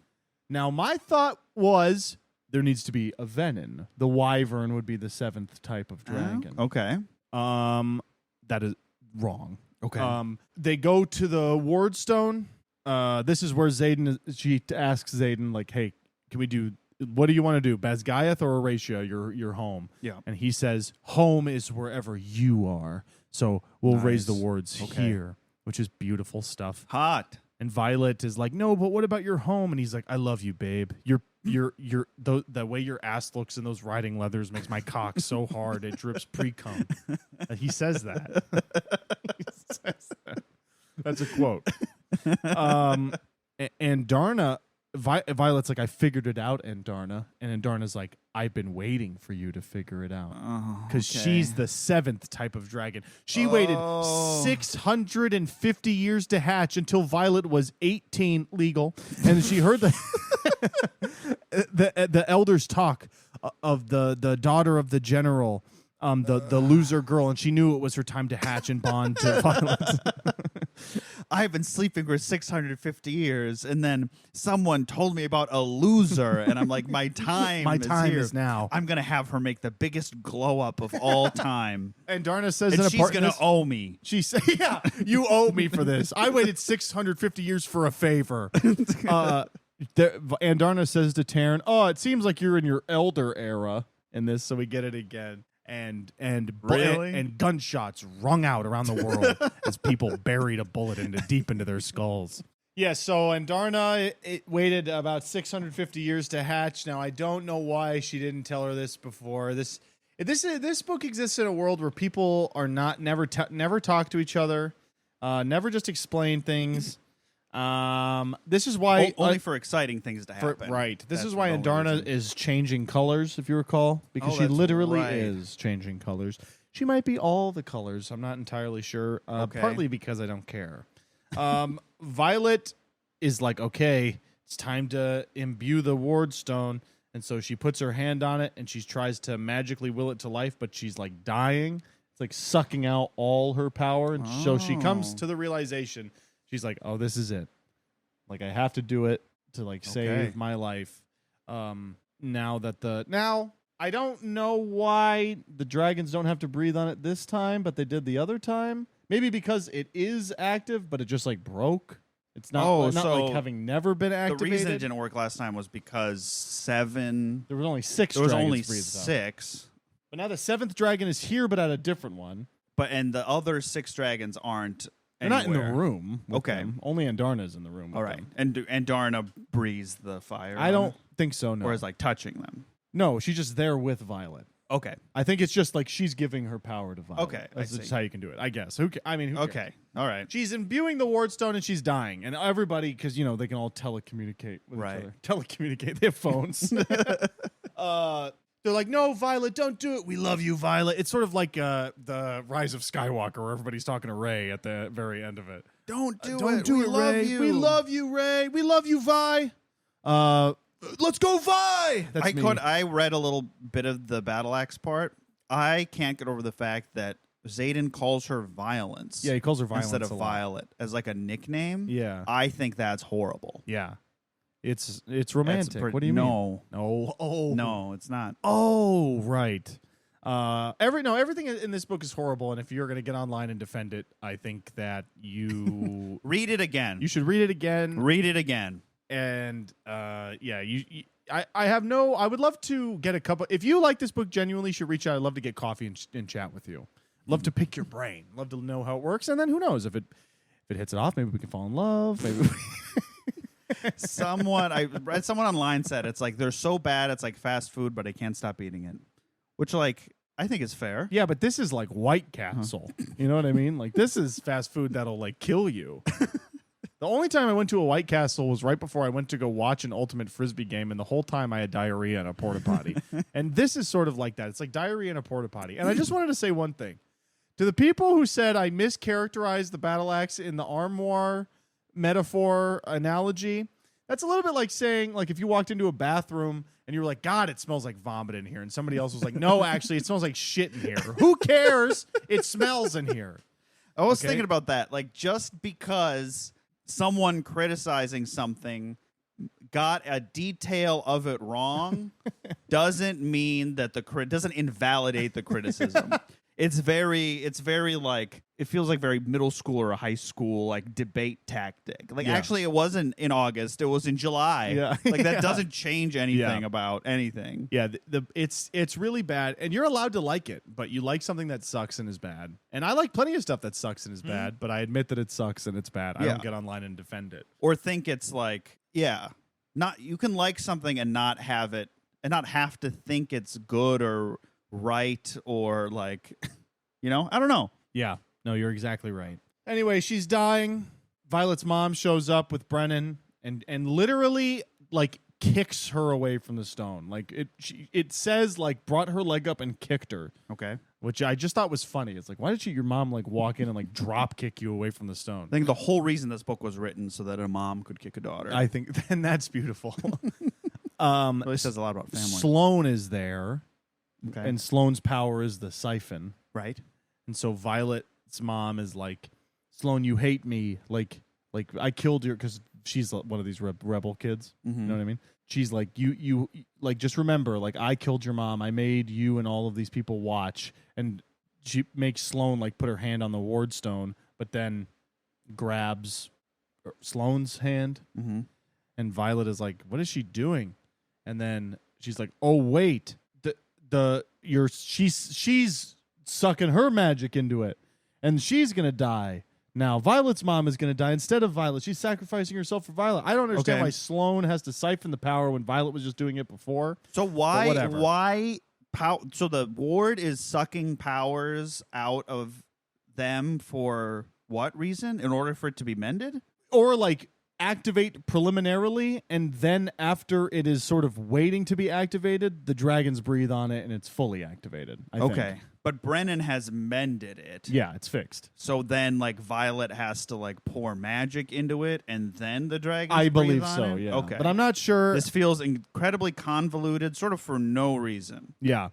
Now, my thought was there needs to be a venom. The wyvern would be the 7th type of dragon. Okay. That is wrong. Okay. They go to the ward stone. This is where she asks Zayden, like, hey, can we do, what do you want to do? Basgiath or Horatia, your home? Yeah. And he says, home is wherever you are. So we'll raise the wards here, which is beautiful stuff. Hot. And Violet is like, no, but what about your home? And he's like, I love you, babe. The way your ass looks in those riding leathers makes my cock so hard it drips pre-cum. He says that. That's a quote. And Darna, Violet's like, I figured it out, Andarna. And Andarna's like, I've been waiting for you to figure it out. Because she's the 7th type of dragon. She waited 650 years to hatch until Violet was 18 legal. And she heard the elders talk of the daughter of the general, the loser girl, and she knew it was her time to hatch and bond to Violet. I've been sleeping for 650 years, and then someone told me about a loser, and I'm like, my time here. is now. I'm going to have her make the biggest glow up of all time. And Darna says and in a she's going to owe me. She said, yeah, you owe me for this. I waited 650 years for a favor. And Darna says to Taryn, oh, it seems like you're in your elder era in this, so we get it again. And gunshots rung out around the world as people buried a bullet deep into their skulls. Yeah, so Andarna it waited about 650 years to hatch. Now I don't know why she didn't tell her this before. This book exists in a world where people are never talk to each other, never just explain things. This is why only for exciting things to happen. Right. This That's is why the Andarna reason. is changing colors, if you recall, because she that's literally right. is changing colors. She might be all the colors. I'm not entirely sure. Okay. Partly because I don't care. Violet is like, okay, it's time to imbue the ward stone. And so she puts her hand on it and she tries to magically will it to life, but she's like dying. It's like sucking out all her power. And so she comes to the realization. She's like, oh, this is it. Like, I have to do it to, like, save my life. Now, I don't know why the dragons don't have to breathe on it this time, but they did the other time. Maybe because it is active, but it just, like, broke. It's not, like having never been activated. The reason it didn't work last time was because there was only 6 There was dragons only breathed on. 6. But now the 7th dragon is here, but at a different one. And the other 6 dragons aren't They're not in the anywhere. room. With Okay. them. Only Andarna's in the room. All with right, them. and Darna breathes the fire. I on don't it, think so. No. or is like touching them. No, she's just there with Violet. Okay, I think it's just like she's giving her power to Violet. Okay, I That's just see. how you can do it. I guess. Who cares? okay, all right. She's imbuing the Ward Stone and she's dying, and everybody, because they can all telecommunicate with Right. each other. Telecommunicate. They have phones. They're like, no, Violet, don't do it. We love you, Violet. It's sort of like the Rise of Skywalker, where everybody's talking to Rey at the very end of it. Don't do Don't it. do we it, love Rey. you. We love you, Rey. We love you, Vi. Let's go, Vi. That's me. I read a little bit of the battle axe part. I can't get over the fact that Xaden calls her Violence. Yeah, he calls her Violence instead of a lot. Violet as like a nickname. Yeah. I think that's horrible. Yeah. It's romantic. What do you mean? No. Oh. No, it's not. Oh, right. Everything in this book is horrible, and if you're going to get online and defend it, I think that you Read it again. you should read it again. Read it again. And I would love to get a couple. If you like this book genuinely, you should reach out. I'd love to get coffee and chat with you. Love to pick your brain. Love to know how it works, and then who knows if it hits it off, maybe we can fall in love. Maybe. I read someone online said it's like they're so bad it's like fast food, but I can't stop eating it. Which like I think is fair. Yeah, but this is like White Castle. You know what I mean? Like this is fast food that'll like kill you. The only time I went to a White Castle was right before I went to go watch an Ultimate Frisbee game, and the whole time I had diarrhea in a porta potty. And this is sort of like that. It's like diarrhea in a porta potty. And I just wanted to say one thing. To the people who said I mischaracterized the battle axe in the armoire metaphor analogy, that's a little bit like saying, like, if you walked into a bathroom and you were like, God, it smells like vomit in here. And somebody else was like, no, actually, it smells like shit in here. Who cares? It smells in here. I was thinking about that. Like, just because someone criticizing something got a detail of it wrong doesn't mean that doesn't invalidate the criticism. It's very like, it feels like very middle school or a high school like debate tactic. Like actually it wasn't in August, it was in July. Yeah. Like that Yeah. doesn't change anything about anything. Yeah, it's really bad, and you're allowed to like it, but you like something that sucks and is bad. And I like plenty of stuff that sucks and is bad, but I admit that it sucks and it's bad. I don't get online and defend it. Or think it's like, not you can like something and not have it and not have to think it's good or right or like, I don't know. Yeah, no, you're exactly right. Anyway, she's dying. Violet's mom shows up with Brennan and literally like kicks her away from the stone. Like it says like brought her leg up and kicked her. Okay. Which I just thought was funny. It's like, why did your mom like walk in and like drop kick you away from the stone? I think the whole reason this book was written so that a mom could kick a daughter. I think then that's beautiful. Really says a lot about family. Sloane is there. Okay. And Sloane's power is the siphon. Right. And so Violet's mom is like, Sloane, you hate me. Like I killed your, because she's one of these rebel kids. Mm-hmm. You know what I mean? She's like, you like, just remember, like, I killed your mom. I made you and all of these people watch. And she makes Sloane like put her hand on the ward stone, but then grabs Sloane's hand. Mm-hmm. And Violet is like, what is she doing? And then she's like, oh, wait. She's sucking her magic into it, and she's gonna die. Now Violet's mom is gonna die instead of Violet. She's sacrificing herself for Violet. I don't understand why Sloane has to siphon the power when Violet was just doing it before. So why so the ward is sucking powers out of them for what reason? In order for it to be mended? Or like activate preliminarily, and then after it is sort of waiting to be activated, the dragons breathe on it and it's fully activated. I think. But Brennan has mended it. Yeah, it's fixed. So then like Violet has to like pour magic into it and then the dragons I breathe believe on so, it? yeah. Okay. But I'm not sure. This feels incredibly convoluted, sort of for no reason. Yeah.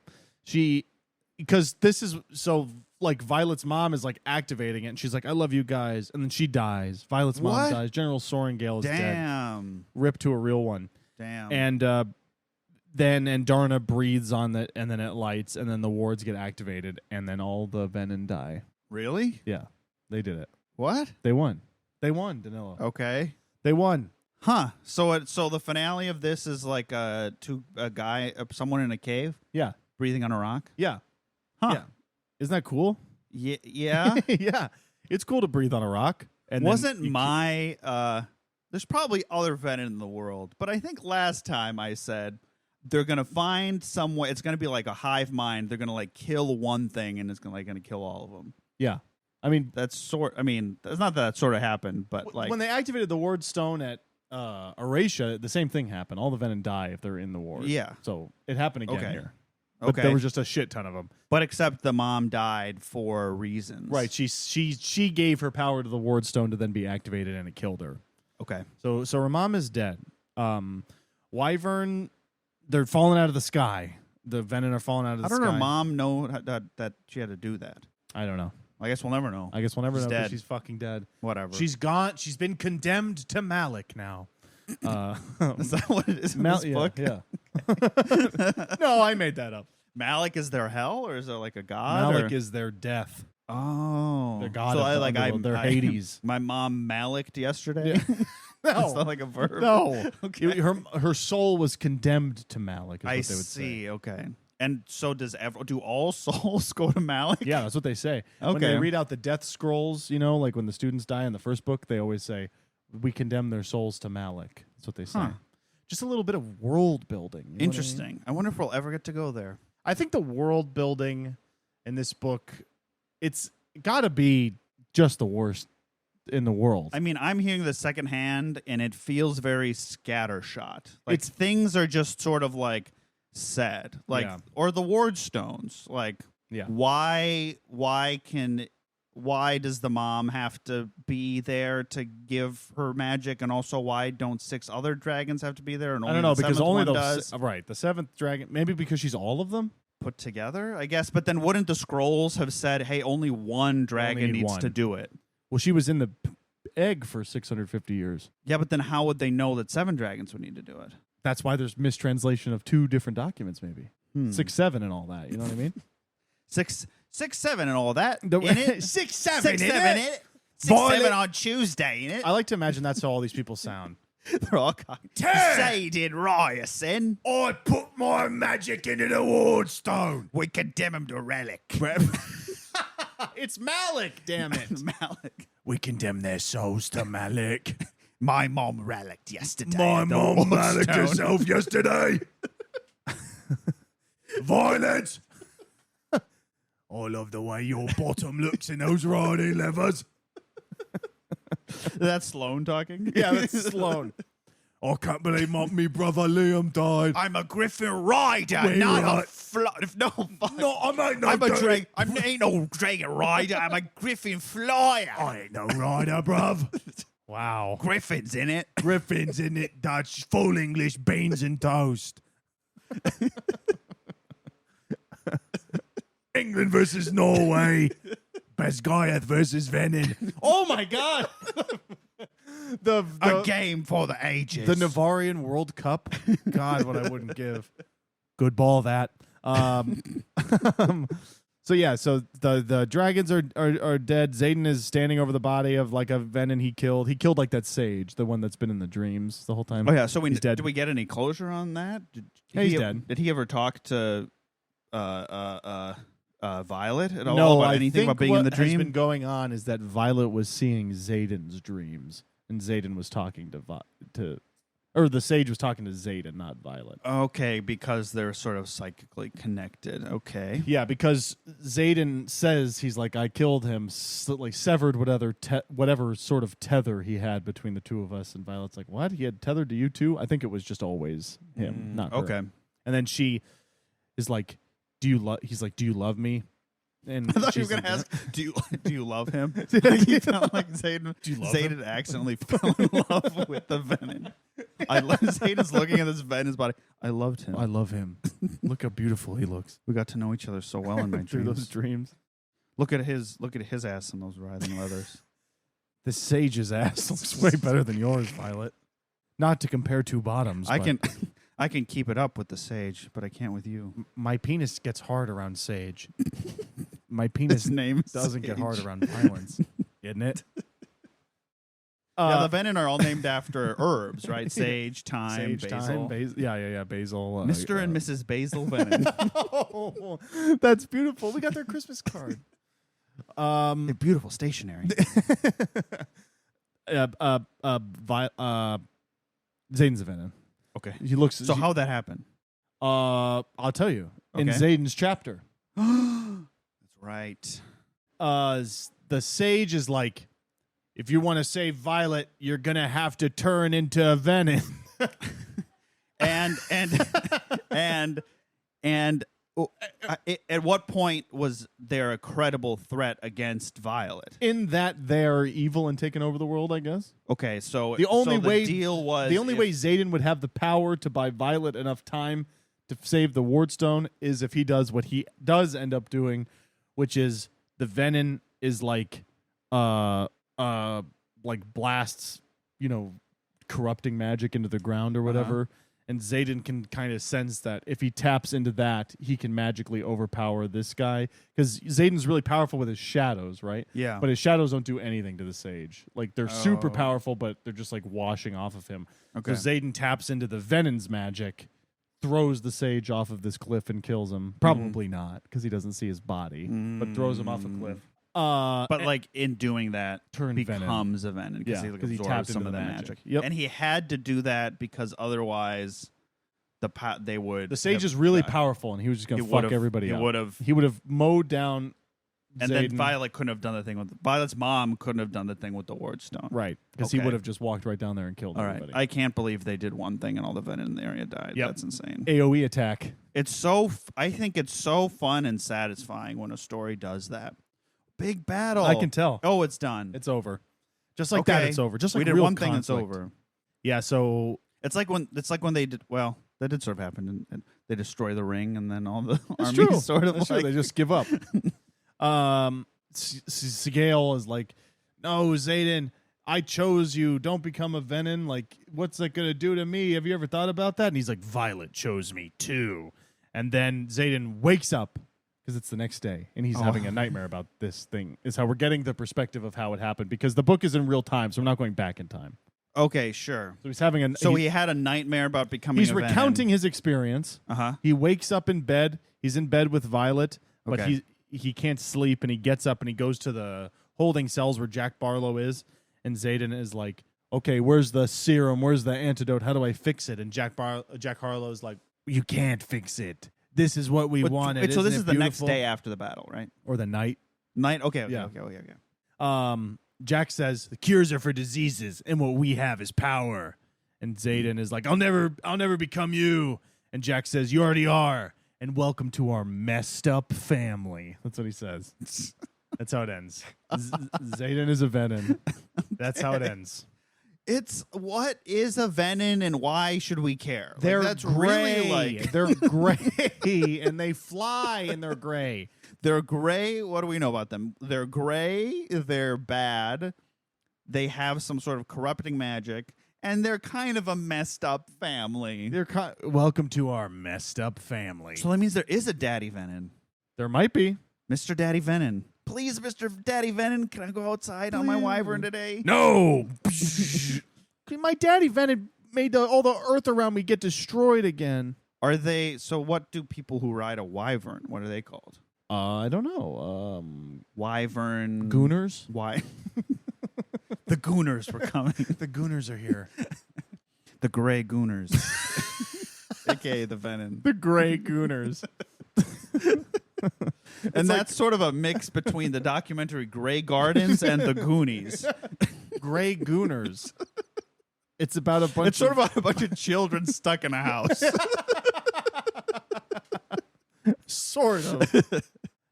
Because this is so like Violet's mom is like activating it and she's like, I love you guys. And then she dies. Violet's mom dies. General Sorengale is dead. Damn. Ripped to a real one. Damn. And then Andarna breathes on it and then it lights and then the wards get activated and then all the Venom die. Really? Yeah. They did it. What? They won. They won, Danilo. Okay. They won. Huh. So the finale of this is like someone in a cave Yeah. breathing on a rock? Yeah. Huh. Yeah. Isn't that cool? Yeah. Yeah. It's cool to breathe on a rock. And Wasn't my there's probably other venom in the world, but I think last time I said they're gonna find some way. It's gonna be like a hive mind. They're gonna like kill one thing, and it's gonna kill all of them. Yeah, I mean that's not that sort of happened, but like when they activated the ward stone at Eratia, the same thing happened. All the venom die if they're in the ward. Yeah, so it happened again here. But okay, there was just a shit ton of them. But except the mom died for reasons. Right. She gave her power to the ward stone to then be activated, and it killed her. Okay. So her mom is dead. Wyvern, they're falling out of the sky. The venom are falling out of the sky. How did her mom know that she had to do that? I don't know. I guess we'll never know. I guess we'll never know dead. because she's fucking dead. Whatever. She's gone. She's been condemned to Malik now. Is that what it is in this book? Yeah. No, I made that up. Malik is their hell, or is there like a god? Malik is their death. Oh, Their god. So of the underworld. They're Hades. My mom Maliked yesterday. No, that's not like a verb. No. Okay. Her soul was condemned to Malik. Is what I they would see. Say. Okay. And so do all souls go to Malik? Yeah, that's what they say. Okay. When they read out the death scrolls, like when the students die in the first book, they always say, "We condemn their souls to Malik." That's what they say. Huh. Just a little bit of world building. You know Interesting. what I mean? I wonder if we'll ever get to go there. I think the world building in this book, it's got to be just the worst in the world. I mean, I'm hearing the second hand, and it feels very scattershot. Like things are just sort of like said, like or the ward stones. Like, why does the mom have to be there to give her magic, and also why don't 6 other dragons have to be there? And only I don't know, the because 7th only one those. does? Right, the 7th dragon. Maybe because she's all of them put together, I guess. But then wouldn't the scrolls have said, "Hey, only one dragon needs to do it"? Well, she was in the egg for 650 years. Yeah, but then how would they know that 7 dragons would need to do it? That's why there's mistranslation of 2 different documents, maybe 6, 7, and all that. You know what I mean? 6, 7, and all that. In it. 6, 7, 6, 7 in it. 6, 7 on Tuesday in it. I like to imagine that's how all these people sound. They're all Sadin Ryerson. I put my magic into the ward stone. We condemn him to relic. It's Malik, damn it. Malik. We condemn their souls to Malik. My mom relicked yesterday. My mom Malicked herself yesterday. Violence. I love the way your bottom looks in those riding levers. That's Sloane talking? Yeah, that's Sloane. I can't believe me brother Liam died. I'm a Griffin Rider, Wait, not right. a no, fuck. No, I ain't no I'm a dragon. I ain't no dragon rider. I'm a Griffin flyer. I ain't no rider, bruv. Wow. Griffin's in it. Griffin's in it, Dutch. Full English beans and toast. England versus Norway. Basgaiath versus Venin. Oh my god. A game for the ages. The Navarian World Cup. God, what I wouldn't give. Good ball that. So the dragons are dead. Xaden is standing over the body of like a Venin he killed. He killed like that sage, the one that's been in the dreams the whole time. Oh yeah, so he's dead. Did we get any closure on that? He's dead. Did he ever talk to Violet at all No, about I anything think about being what in the dream? has been going on is that Violet was seeing Xaden's dreams, and Xaden was talking or the sage was talking to Xaden, not Violet. Okay, because they're sort of psychically connected. Okay. Yeah, because Xaden says he's like, I killed him, like severed whatever sort of tether he had between the two of us. And Violet's like, what? He had tethered to you too? I think it was just always him, not her. Okay. And then she is like, he's like, do you love me? And I thought you were she's going to like, ask, do you love him? You sound like Xaden. Do you love Xaden accidentally fell in love with the Venin. Xaden's looking at this Venin's body. I loved him. I love him. Look how beautiful he looks. We got to know each other so well in my Through dreams. those dreams. Look at his ass in those writhing leathers. The sage's ass looks way better than yours, Violet. Not to compare two bottoms. I can keep it up with the sage, but I can't with you. My penis gets hard around sage. My penis His name doesn't get hard around violence, isn't it? Yeah, the Venin are all named after herbs, right? Sage, thyme, basil. Yeah, basil. Mr. and Mrs. Basil Venin. Oh, that's beautiful. We got their Christmas card. They're beautiful, stationary. Zayden's a Venom. Okay. He looks. So how'd that happen? I'll tell you. In Okay. Zayden's chapter. That's right. The sage is like, if you want to save Violet, you're gonna have to turn into a Venom. and at what point was there a credible threat against Violet? In that they're evil and taking over the world, I guess. Okay, so The only way deal was the only way Zayden would have the power to buy Violet enough time to save the Ward Stone is if he does what he does end up doing, which is the Venom is like blasts, corrupting magic into the ground or whatever. And Zayden can kind of sense that if he taps into that, he can magically overpower this guy. Because Zayden's really powerful with his shadows, right? Yeah. But his shadows don't do anything to the sage. Like, they're super powerful, but they're just, like, washing off of him. Okay. So Zayden taps into the Venom's magic, throws the sage off of this cliff and kills him. Probably not, because he doesn't see his body, but throws him off a cliff. But like in doing that, becomes a Venom because he he absorbs tapped some into of the the magic. magic. Yep. And he had to do that because otherwise, they would. The sage is really powerful, and he was just going to fuck everybody up. He would have mowed down. And Zayden. then Violet couldn't have done the thing with Violet's mom couldn't have done the thing with the Ward Stone, right? Because he would have just walked right down there and killed everybody. I can't believe they did one thing and all the Venom in the area died. Yep. That's insane. AOE attack. It's so. I think it's so fun and satisfying when a story does that. Big battle. I can tell. Oh, it's done. It's over. Just like that, it's over. Just like we did real one thing that's conflict. over. Yeah. So it's like when they did. Well, that did sort of happen, and they destroy the ring, and then all the that's armies true. sort of That's like true. They just give up. Sigale is like, no, Zayden, I chose you. Don't become a Venom. Like, what's that gonna do to me? Have you ever thought about that? And he's like, Violet chose me too. And then Zayden wakes up because it's the next day, and he's having a nightmare about this thing. Is how we're getting the perspective of how it happened, because the book is in real time, so we're not going back in time. Okay, sure. So he's having a. So he had a nightmare about becoming. He's a Venom. recounting his experience. He wakes up in bed. He's in bed with Violet, but he can't sleep, and he gets up and he goes to the holding cells where Jack Barlow is, and Zayden is like, "Okay, where's the serum? Where's the antidote? How do I fix it?" And Jack Harlow's like, "You can't fix it. This is what we wanted." Wait, so this Isn't is it the next beautiful?" day after the battle, right? Or the night. Okay. Yeah. Okay. Jack says the cures are for diseases, and what we have is power. And Zayden is like, I'll never become you. And Jack says, you already are. And welcome to our messed up family. That's what he says. That's how it ends. Zayden is a Venom. That's how it ends. It's what is a Venom and why should we care? They're that's gray. Really like they're gray and they fly and they're gray. They're gray. What do we know about them? They're gray. They're bad. They have some sort of corrupting magic, and they're kind of a messed up family. Welcome to our messed up family. So that means there is a Daddy Venom. There might be. Mr. Daddy Venom. Please, Mr. Daddy Venom, can I go outside on my wyvern today? No. My Daddy Venom made all the earth around me get destroyed again. Are they? So what do people who ride a wyvern, what are they called? I don't know. Wyvern. Gooners? Why? The Gooners were coming. The Gooners are here. The Gray Gooners. AKA the Venom. The Gray Gooners. And that's sort of a mix between the documentary Grey Gardens and the Goonies. Gray Gooners. It's about a bunch. It's sort of about a bunch of children stuck in a house. Sort of.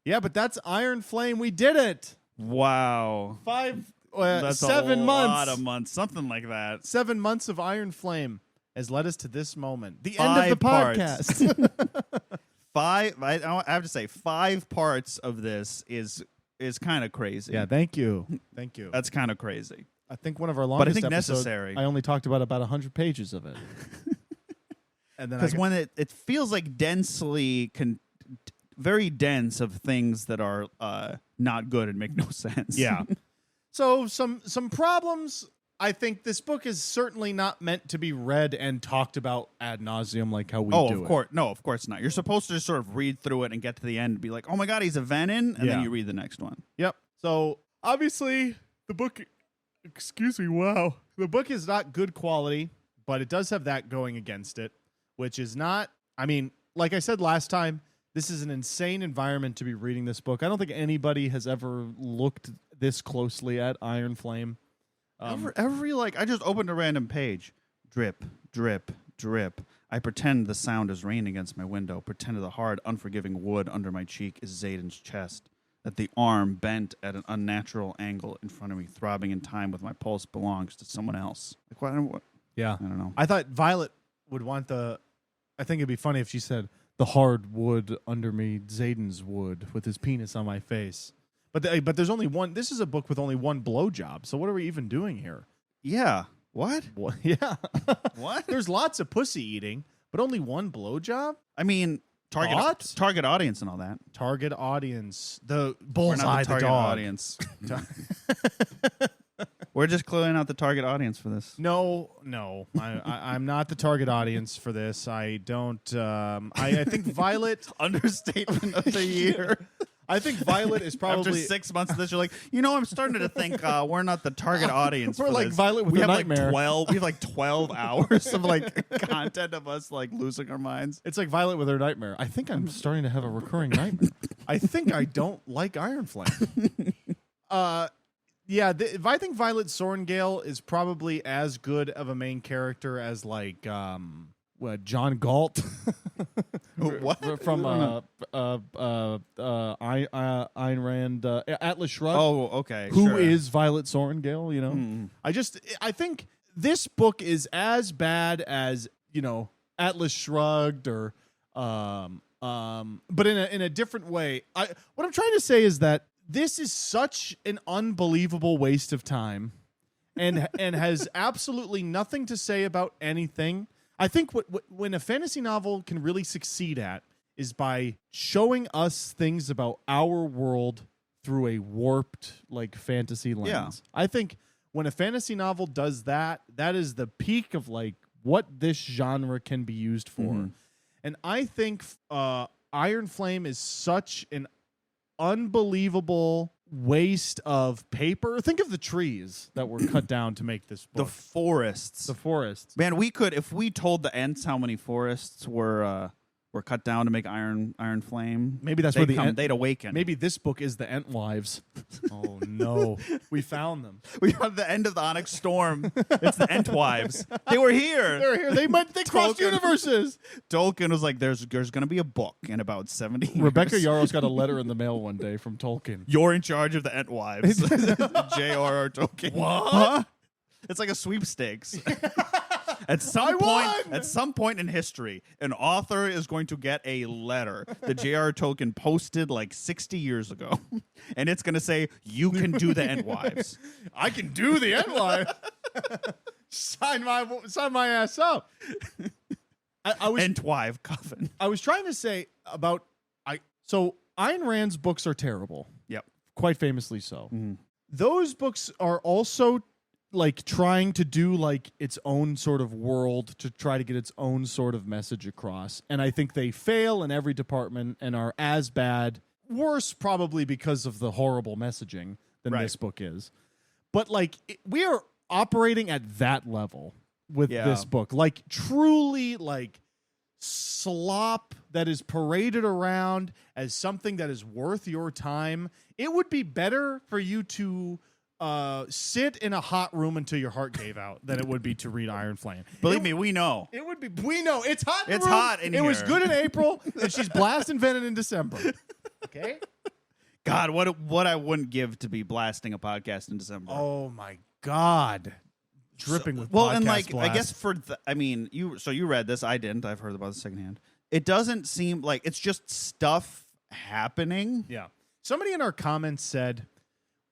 Yeah, but that's Iron Flame. We did it. Wow. That's 7 months. A lot of months. Something like that. 7 months of Iron Flame has led us to this moment. The 5 end of the parts. podcast. I have to say, 5 parts of this is kind of crazy. Yeah, thank you. Thank you. That's kind of crazy. I think one of our longest but I think episodes, necessary. I only talked about 100 pages of it. And then because when it feels like very dense of things that are not good and make no sense. Yeah. So some problems I think this book is certainly not meant to be read and talked about ad nauseum like how we do of course. No, of course not. You're supposed to just sort of read through it and get to the end and be like, oh my God, he's a Venom. And then you read the next one. Yep. So obviously the book, wow. The book is not good quality, but it does have that going against it, which is not, I mean, like I said last time, this is an insane environment to be reading this book. I don't think anybody has ever looked this closely at Iron Flame. Every I just opened a random page. Drip, drip, drip. I pretend the sound is rain against my window. Pretend the hard, unforgiving wood under my cheek is Zayden's chest. That the arm bent at an unnatural angle in front of me, throbbing in time with my pulse, belongs to someone else. What? Yeah. I don't know. I thought Violet would want I think it'd be funny if she said, the hard wood under me, Zayden's wood, with his penis on my face. But there's only one. This is a book with only one blowjob. So what are we even doing here? Yeah. What? Yeah. What? There's lots of pussy eating, but only one blowjob? I mean, target audience and all that. Target audience. The We're not bullseye, the target dog. audience. We're just clearing out the target audience for this. No. I'm not the target audience for this. I don't. I think Violet. Understatement of the year. I think Violet is probably after 6 months of this. You're like, I'm starting to think we're not the target audience. We're for like this. Violet with we a have nightmare. We have like 12 hours of content of us losing our minds. It's like Violet with her nightmare. I think I'm starting to have a recurring nightmare. I think I don't like Iron Flame. Yeah, I think Violet Sorrengail is probably as good of a main character as John Galt. What? From Ayn Rand, Atlas Shrugged. Oh, okay. Who is Violet Sorrengail, I think this book is as bad as, Atlas Shrugged or but in a different way. What I'm trying to say is that this is such an unbelievable waste of time and has absolutely nothing to say about anything. I think when a fantasy novel can really succeed at is by showing us things about our world through a warped fantasy lens. Yeah. I think when a fantasy novel does that, that is the peak of what this genre can be used for. Mm-hmm. And I think Iron Flame is such an unbelievable waste of paper. Think of the trees that were cut down to make this book. The forests. Man, we could, if we told the Ents how many forests were cut down to make Iron Flame. Maybe that's where they'd awaken. Maybe this book is the Ent Wives. Oh no, we found them. We found the end of the Onyx Storm. It's the Ent Wives. They were here. They crossed universes. Tolkien was like, "There's going to be a book in about 70 years." Rebecca Yarros got a letter in the mail one day from Tolkien. You're in charge of the Ent Wives. J.R.R. Tolkien. What? Huh? It's like a sweepstakes. At some point in history, an author is going to get a letter that J.R.R. Tolkien posted 60 years ago, and it's going to say, "You can do the Ent Wives." I can do the Ent Wives. Sign my ass up. Entwive coffin. I was trying to say about so Ayn Rand's books are terrible. Yep, quite famously so. Mm-hmm. Those books are also trying to do its own sort of world to try to get its own sort of message across. And I think they fail in every department and are as bad, worse probably because of the horrible messaging than this book is. But we are operating at that level with this book. Truly slop that is paraded around as something that is worth your time. It would be better for you to sit in a hot room until your heart gave out than it would be to read Iron Flame. Believe me, we know. We know. It's hot in the It's room. hot in here. It was good in April, and she's blasting Venom in December. Okay? God, what I wouldn't give to be blasting a podcast in December. Oh, my God. Dripping with well, and podcast blast. I guess you read this. I didn't. I've heard about it secondhand. It doesn't seem like it's just stuff happening. Yeah. Somebody in our comments said,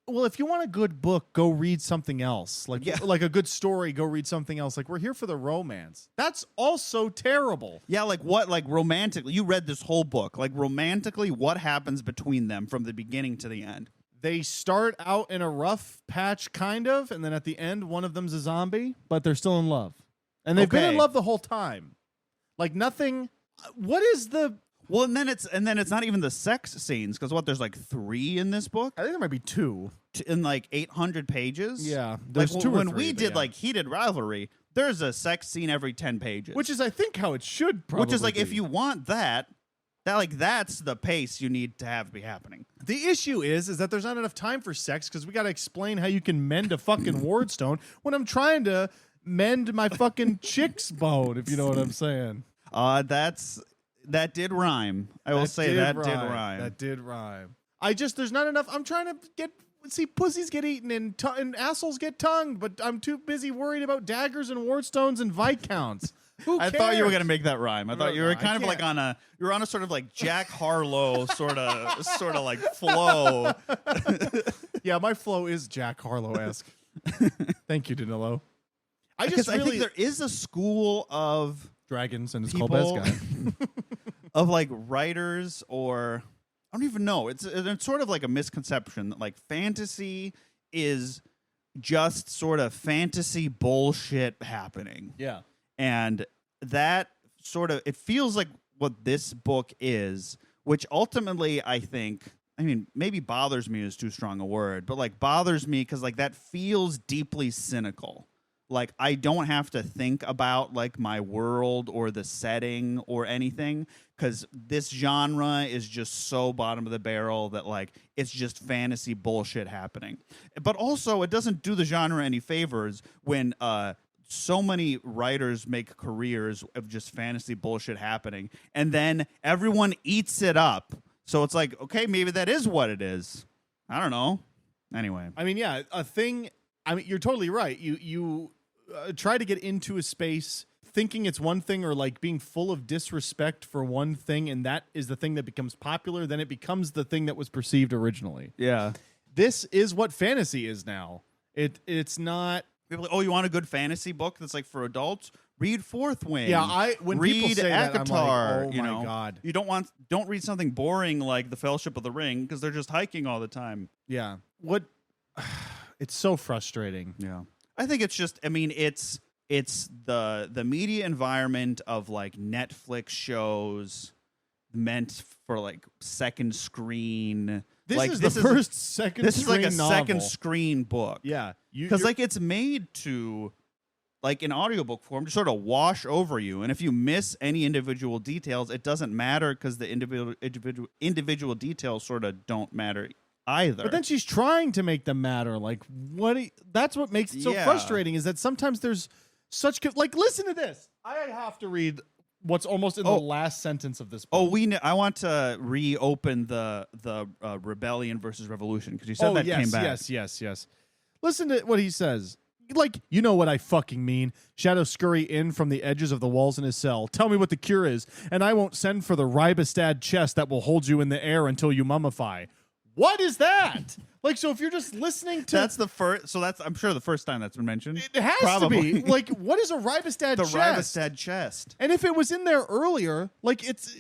well, if you want a good book, go read something else. Like a good story, go read something else. We're here for the romance. That's also terrible. Yeah, what? Romantically, you read this whole book. Romantically, what happens between them from the beginning to the end? they start out in a rough patch, kind of, and then at the end, one of them's a zombie, but they're still in love. And they've been in love the whole time. Like nothing. What is the... Well, and then it's not even the sex scenes, because there's like 3 in this book. I think there might be 2. In like 800 pages. Yeah. There's like, 2 or when 3, we did yeah. like Heated Rivalry, there's a sex scene every 10 pages. Which is, I think, how it should probably Which is like, be. if you want that's the pace you need to have be happening. The issue is that there's not enough time for sex because we got to explain how you can mend a fucking ward stone when I'm trying to mend my fucking chick's bone, if you know what I'm saying. That did rhyme. I will say that did rhyme. That did rhyme. There's not enough. I'm trying to see pussies get eaten and assholes get tongued, but I'm too busy worried about daggers and ward stones and viscounts. Who cares? I thought you were gonna make that rhyme. I thought you were kind of like you were on a sort of like Jack Harlow sort of like flow. Yeah, my flow is Jack Harlow-esque. Thank you, Danilo. I think there is a school of dragons and it's people called Best Guy. of like writers, or I don't even know. It's sort of like a misconception that like fantasy is just sort of fantasy bullshit happening. Yeah. And that sort of, it feels like what this book is, which ultimately I think, maybe bothers me is too strong a word, but like bothers me because like that feels deeply cynical. Like I don't have to think about like my world or the setting or anything, because this genre is just so bottom of the barrel that like it's just fantasy bullshit happening. But also it doesn't do the genre any favors when so many writers make careers of just fantasy bullshit happening, and then everyone eats it up. So it's like, okay, maybe that is what it is. I don't know. Anyway. You're totally right. You try to get into a space thinking it's one thing, or like being full of disrespect for one thing, and that is the thing that becomes popular. Then it becomes the thing that was perceived originally. Yeah. This is what fantasy is now. It's not... People are like, oh, you want a good fantasy book that's like for adults? Read Fourth Wing. Yeah, when people read say that, I'm Akatar. like, oh my God. You don't read something boring like The Fellowship of the Ring, because they're just hiking all the time. Yeah. It's so frustrating. Yeah. I think it's just, it's the media environment of like Netflix shows meant for like second screen. This is second screen This is like a novel. second screen book. Yeah. Because like it's made to, like in audiobook form, to sort of wash over you. And if you miss any individual details, it doesn't matter, because the individual details sort of don't matter either. But then she's trying to make them matter. Like, that's what makes it so frustrating, is that sometimes there's such... Like, listen to this. I have to read what's almost in the last sentence of this book. I want to reopen the Rebellion versus Revolution, because you said that came back. Yes. Listen to what he says. Like, you know what I fucking mean. Shadow scurry in from the edges of the walls in his cell. Tell me what the cure is, and I won't send for the ribostad chest that will hold you in the air until you mummify. What is that? Like, so if you're just listening to... That's the first... So that's, I'm sure, the first time that's been mentioned. It has to be. Like, what is a ribostad chest? The ribostad chest. And if it was in there earlier, like, it's...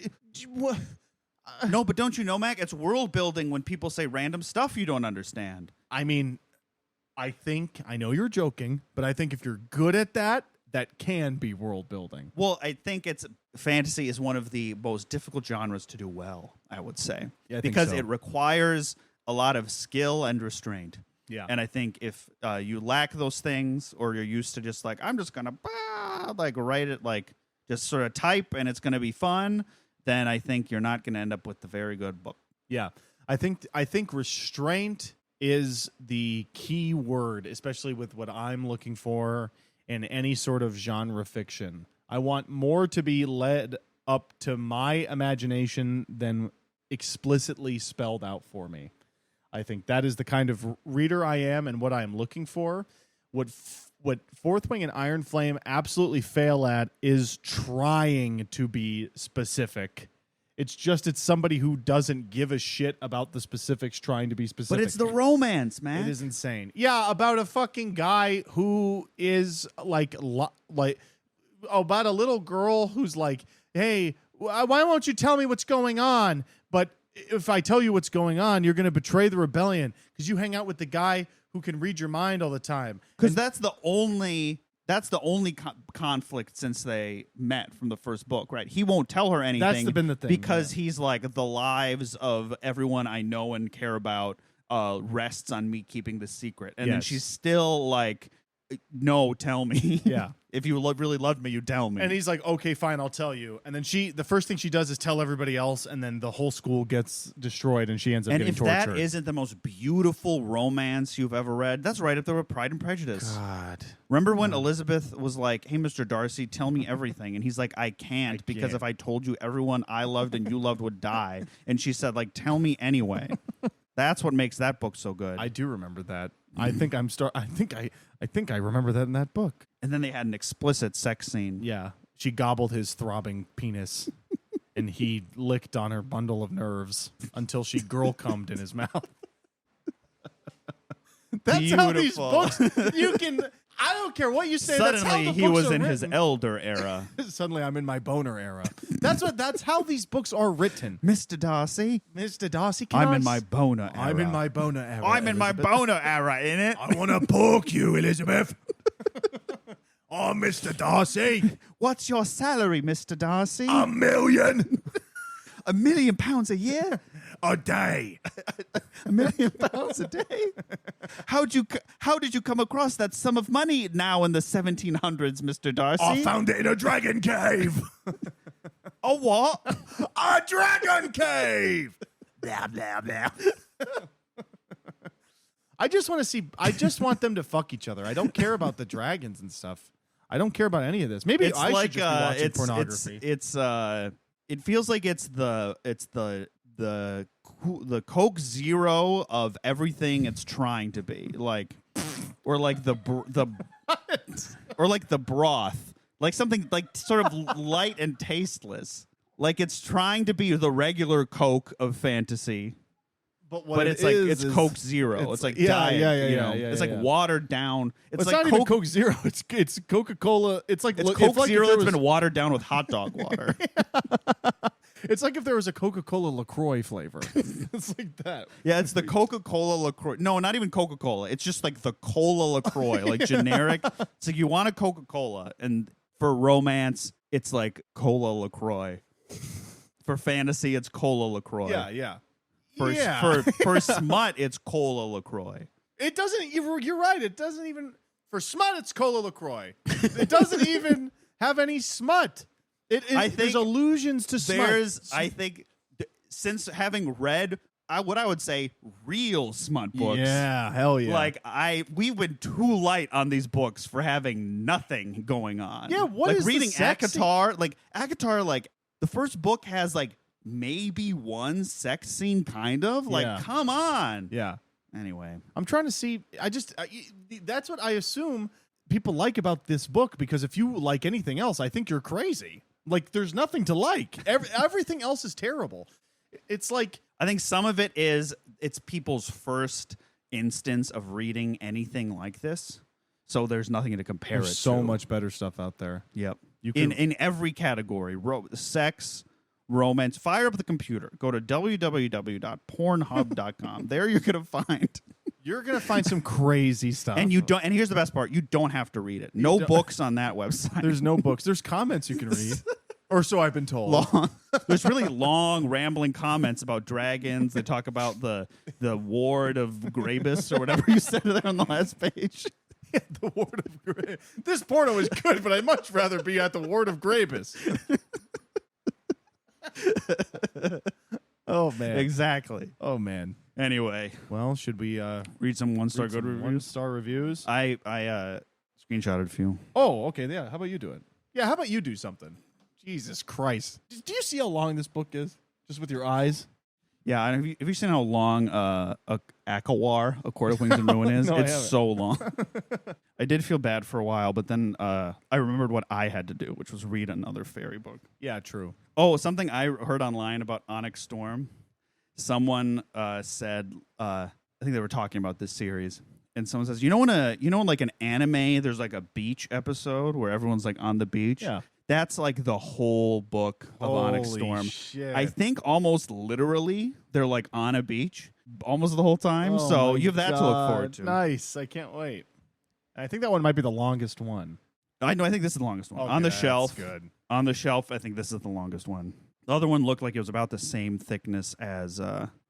No, but don't you know, Mac? It's world building when people say random stuff you don't understand. I know you're joking, but I think if you're good at that, that can be world building. Well, I think fantasy is one of the most difficult genres to do well, I would say. Yeah, because it requires a lot of skill and restraint. Yeah. And I think if you lack those things, or you're used to just like, I'm just going to like write it, like just sort of type and it's going to be fun, then I think you're not going to end up with a very good book. Yeah. I think restraint is the key word, especially with what I'm looking for in any sort of genre fiction. I want more to be led up to my imagination than explicitly spelled out for me. I think that is the kind of reader I am and what I am looking for. What Fourth Wing and Iron Flame absolutely fail at is trying to be specific. It's somebody who doesn't give a shit about the specifics trying to be specific. But it's the romance, man. It is insane. Yeah, about a fucking guy who is about a little girl who's like, hey, why won't you tell me what's going on? But if I tell you what's going on, you're going to betray the rebellion because you hang out with the guy who can read your mind all the time. Because that's the only conflict since they met from the first book, right? He won't tell her anything. That's been the thing. Because he's like, the lives of everyone I know and care about rests on me keeping the secret. And then she's still like, no, tell me. Yeah. If you really loved me, you tell me. And he's like, okay, fine, I'll tell you. And then the first thing she does is tell everybody else, and then the whole school gets destroyed, and she ends up getting tortured. And if that isn't the most beautiful romance you've ever read, that's right up there with Pride and Prejudice. God. Remember when Elizabeth was like, hey, Mr. Darcy, tell me everything. And he's like, I can't, because if I told you, everyone I loved and you loved would die. And she said, like, tell me anyway. That's what makes that book so good. I do remember that. I think I remember that in that book. And then they had an explicit sex scene. Yeah. She gobbled his throbbing penis and he licked on her bundle of nerves until she girl cummed in his mouth. That's how these books you can I don't care what you say. Suddenly he was in his elder era. Suddenly I'm in my boner era. That's how these books are written. Mr. Darcy. Mr. Darcy, I'm in my boner era. I'm in my boner era. I'm in my boner era, innit? I want to poke you, Elizabeth. Oh, Mr. Darcy. What's your salary, Mr. Darcy? $1 million. £1 million a year? A day. £1 million a day? How did you come across that sum of money now in the 1700s, Mr. Darcy? I found it in a dragon cave. A what? A dragon cave. Blah, blah, blah. I just want them to fuck each other. I don't care about the dragons and stuff. I don't care about any of this. Maybe I should just be watching pornography. It feels like it's the Coke Zero of everything it's trying to be, like, or like the broth, like something like sort of light and tasteless, like it's trying to be the regular Coke of fantasy. But it's like it's Coke Zero. It's like diet, it's like watered down. It's like not even Coke Zero. It's Coca-Cola. It's like Coke Zero that's been watered down with hot dog water. It's like if there was a Coca-Cola LaCroix flavor. It's like that. Yeah, it's the Coca-Cola LaCroix. No, not even Coca-Cola. It's just like the Cola LaCroix, like generic. It's like you want a Coca-Cola, and for romance, it's like Cola LaCroix. For fantasy, it's Cola LaCroix. Yeah. For smut, it's Cola LaCroix. It doesn't. You're right. It doesn't even. For smut, it's Cola LaCroix. It doesn't even have any smut. There's allusions to smut. I think, since having read, what I would say, real smut books. Yeah, hell yeah. Like we went too light on these books for having nothing going on. Yeah, what like is reading the sexy? ACOTAR? Like ACOTAR, like the first book has like maybe one sex scene, kind of. Like, come on. Yeah. Anyway, I'm trying to see. That's what I assume people like about this book, because if you like anything else, I think you're crazy. Like, there's nothing to like. Everything else is terrible. It's like, I think some of it's people's first instance of reading anything like this, so there's nothing to compare it to. There's so much better stuff out there. Yep. In every category, sex, romance. Fire up the computer. Go to www.pornhub.com. There you're gonna find some crazy stuff. And and here's the best part, you don't have to read it. No books on that website. There's no books. There's comments you can read. Or so I've been told. Long. There's really long, rambling comments about dragons. They talk about the ward of Grabus or whatever you said there on the last page. Yeah, the ward of Grabus. This porno is good, but I'd much rather be at the ward of Grabus. Oh, man. Exactly. Oh, man. Anyway. Well, should we read some one-star good reviews? 1-star reviews? I screenshotted a few. Oh, okay. Yeah. How about you do it? Yeah, how about you do something? Jesus Christ. Do you see how long this book is? Just with your eyes? Yeah. Have you seen how long a Akawar, A Court of Wings and Ruin is? No, it's so long. I did feel bad for a while, but then I remembered what I had to do, which was read another fairy book. Yeah, true. Oh, something I heard online about Onyx Storm. Someone said, I think they were talking about this series, and someone says, in like an anime, there's like a beach episode where everyone's like on the beach. Yeah. That's like the whole book of Onyx Holy Storm. shit. I think almost literally they're like on a beach almost the whole time. Oh So my you have that to look forward God. to. Nice. I can't wait. I think that one might be the longest one. I know. I think this is the longest one. Okay, On the that's shelf. good. On the shelf, I think this is the longest one. The other one looked like it was about the same thickness as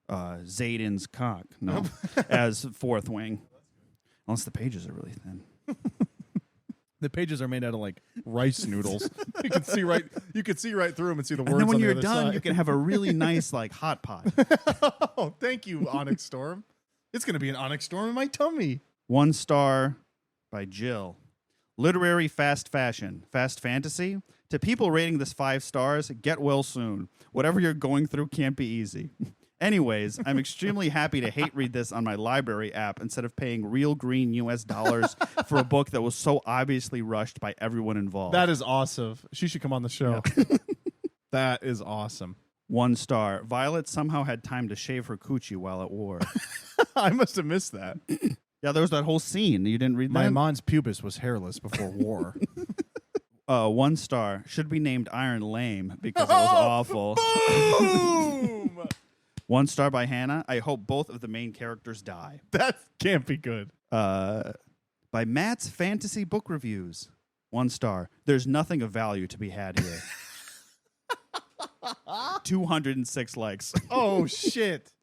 Zayden's cock. No, as Fourth Wing. Unless the pages are really thin. The pages are made out of like rice noodles. You can see right. You can see right through them and see the words. And then when on the you're other done, side. you can have a really nice like hot pot. Oh, thank you, Onyx Storm. It's gonna be an Onyx Storm in my tummy. 1 star by Jill. Literary fast fashion, fast fantasy. To people rating this 5 stars, get well soon. Whatever you're going through can't be easy. Anyways, I'm extremely happy to hate read this on my library app instead of paying real green US dollars for a book that was so obviously rushed by everyone involved. That is awesome. She should come on the show. Yeah. That is awesome. 1 star. Violet somehow had time to shave her coochie while at war. I must have missed that. Yeah, there was that whole scene. You didn't read that? My mons pubis was hairless before war. 1 star. Should be named Iron Lame because it was awful. Boom! 1 star by Hannah. I hope both of the main characters die. That can't be good. By Matt's Fantasy Book Reviews. 1 star. There's nothing of value to be had here. 206 likes. Oh shit!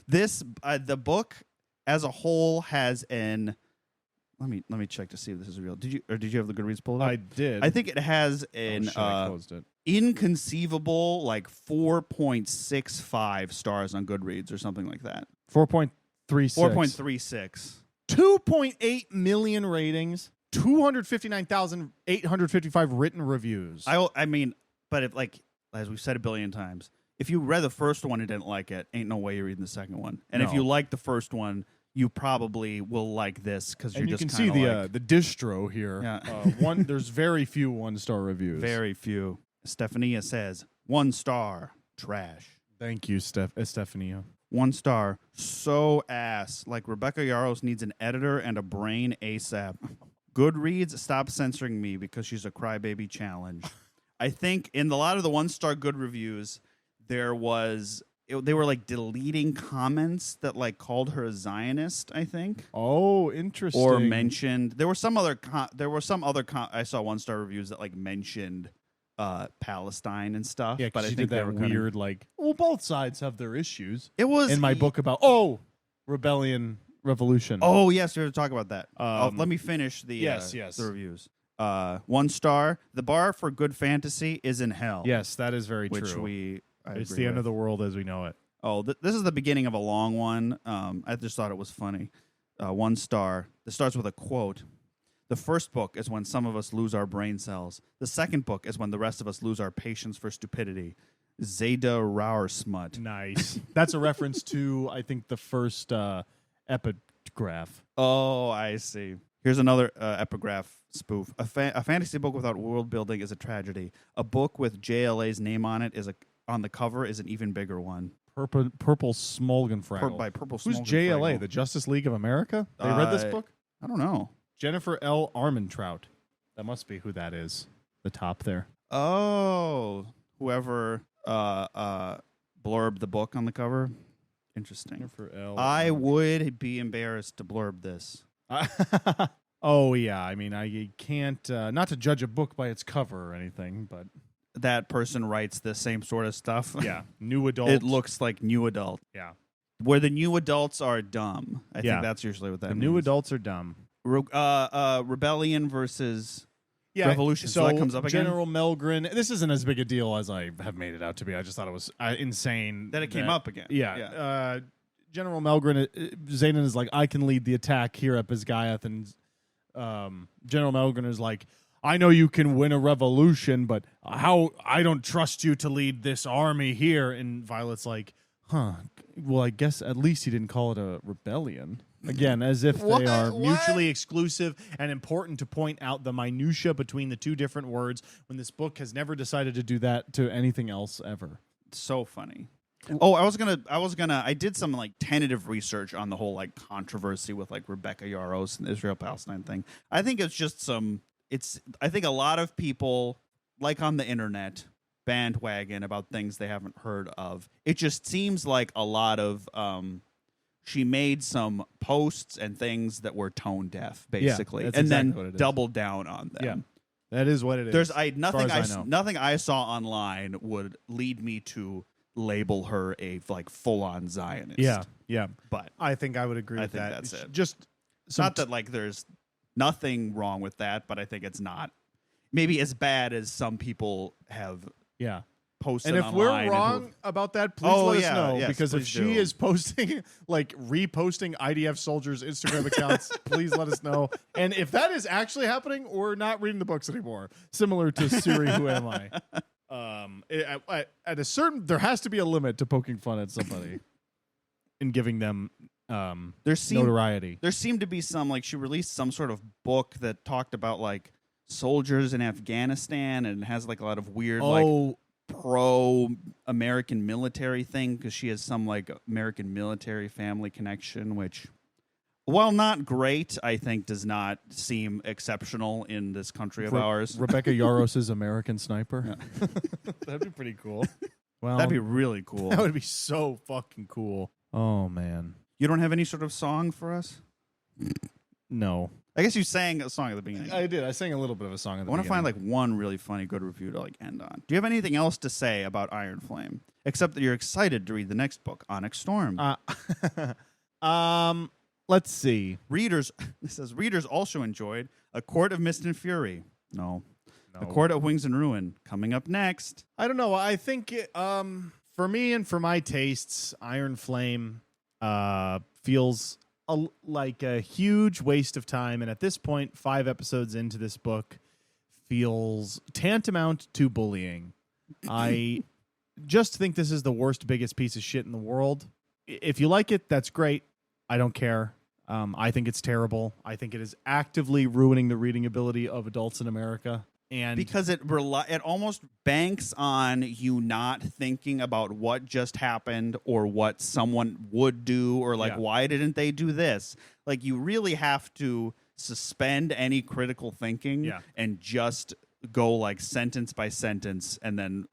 This the book as a whole has an. Let me check to see if this is real. Did you have the Goodreads pulled up? I did. I think it has an I closed it. inconceivable like 4.65 stars on Goodreads or something like that. 4.36. 4.36. 2.8 million ratings. 259,855 written reviews. I mean, but if like as we've said a billion times, if you read the first one and didn't like it, ain't no way you're reading the second one. And if No. you like the first one, you probably will like this because you're and you just can see kinda the like, the distro here. Yeah. There's very few 1-star reviews. very few. Stephania says 1 star, trash. Thank you, Stephania. 1 star, so ass. Like Rebecca Yarros needs an editor and a brain ASAP. Goodreads, stop censoring me because she's a crybaby challenge. I think in a lot of the 1-star good reviews, they were like deleting comments that like called her a Zionist, I think. Oh, interesting. Or mentioned there were some other I saw 1-star reviews that like mentioned Palestine and stuff. Yeah, but I she think did they that were kinda, weird like. Well, both sides have their issues. it was In my book about rebellion, revolution. Oh yes, we have to talk about that. Um, let me finish the yes. the reviews. 1 star. The bar for good fantasy is in hell. Yes, that is very which true. It's agree the end with. of the world as we know it. Oh, this is the beginning of a long one. I just thought it was funny. 1 star. This starts with a quote. The first book is when some of us lose our brain cells. The second book is when the rest of us lose our patience for stupidity. Zeta Rauersmut. Nice. That's a reference to, I think, the first epigraph. Oh, I see. Here's another epigraph spoof. A fantasy book without world building is a tragedy. A book with JLA's name on it on the cover is an even bigger one. Purple Smolgenfraggle. By Purple Who's Smolgenfraggle. JLA? The Justice League of America? They read this book? I don't know. Jennifer L. Armentrout. That must be who that is. The top there. Oh, whoever blurbed the book on the cover. Interesting. Jennifer L. I would be embarrassed to blurb this. Oh, yeah. I mean, I can't, not to judge a book by its cover or anything, but. That person writes the same sort of stuff. Yeah. New adult. It looks like new adult. Yeah. Where the new adults are dumb. I think that's usually what that means. The new adults are dumb. Rebellion versus Revolution. So that comes up again? General Melgren. This isn't as big a deal as I have made it out to be. I just thought it was insane. That it came up again. Yeah. General Melgren, Zayden is like, I can lead the attack here at Bisgayath. And General Melgren is like, I know you can win a revolution, but how I don't trust you to lead this army here. And Violet's like, well, I guess at least he didn't call it a rebellion. Again, as if they are mutually exclusive and important to point out the minutia between the two different words when this book has never decided to do that to anything else ever. So funny. Oh, I did some like tentative research on the whole like controversy with like Rebecca Yarros and the Israel-Palestine thing. I think it's just I think a lot of people like on the internet, bandwagon about things they haven't heard of. It just seems like a lot of she made some posts and things that were tone deaf, basically, that's and exactly then what it is. doubled down on them. Yeah. That is what it is. There's nothing nothing I saw online would lead me to label her a like full on Zionist. Yeah. But I think I would agree I with think that. that's it. Just it's not that like there's nothing wrong with that, but I think it's not maybe as bad as some people have posted and if online we're wrong about that, please let us know. yes, because if please she do. is posting, like reposting IDF soldiers' Instagram accounts, please let us know. And if that is actually happening, we're not reading the books anymore. Similar to Siri, Who Am I? At a certain, there has to be a limit to poking fun at somebody and giving them notoriety. There seemed to be some, like, she released some sort of book that talked about like soldiers in Afghanistan and has like a lot of weird like pro-American military thing because she has some like American military family connection, which, while not great, I think does not seem exceptional in this country of ours. Rebecca Yarros' American Sniper. Yeah. That'd be pretty cool. Well, that'd be really cool. That would be so fucking cool. Oh, man. You don't have any sort of song for us? No. I guess you sang a song at the beginning. I did. I sang a little bit of a song at the beginning. I want to find like one really funny, good review to like end on. Do you have anything else to say about Iron Flame, except that you're excited to read the next book, Onyx Storm? Let's see. Readers, it says readers also enjoyed A Court of Mist and Fury. No. A Court of Wings and Ruin coming up next. I don't know. I think for me and for my tastes, Iron Flame feels like a huge waste of time, and at this point 5 episodes into this book feels tantamount to bullying. I just think this is the worst, biggest piece of shit in the world. If you like it, that's great. I don't care. I think it's terrible. I think it is actively ruining the reading ability of adults in America. And because it almost banks on you not thinking about what just happened or what someone would do or like why didn't they do this? Like you really have to suspend any critical thinking and just go like sentence by sentence, and then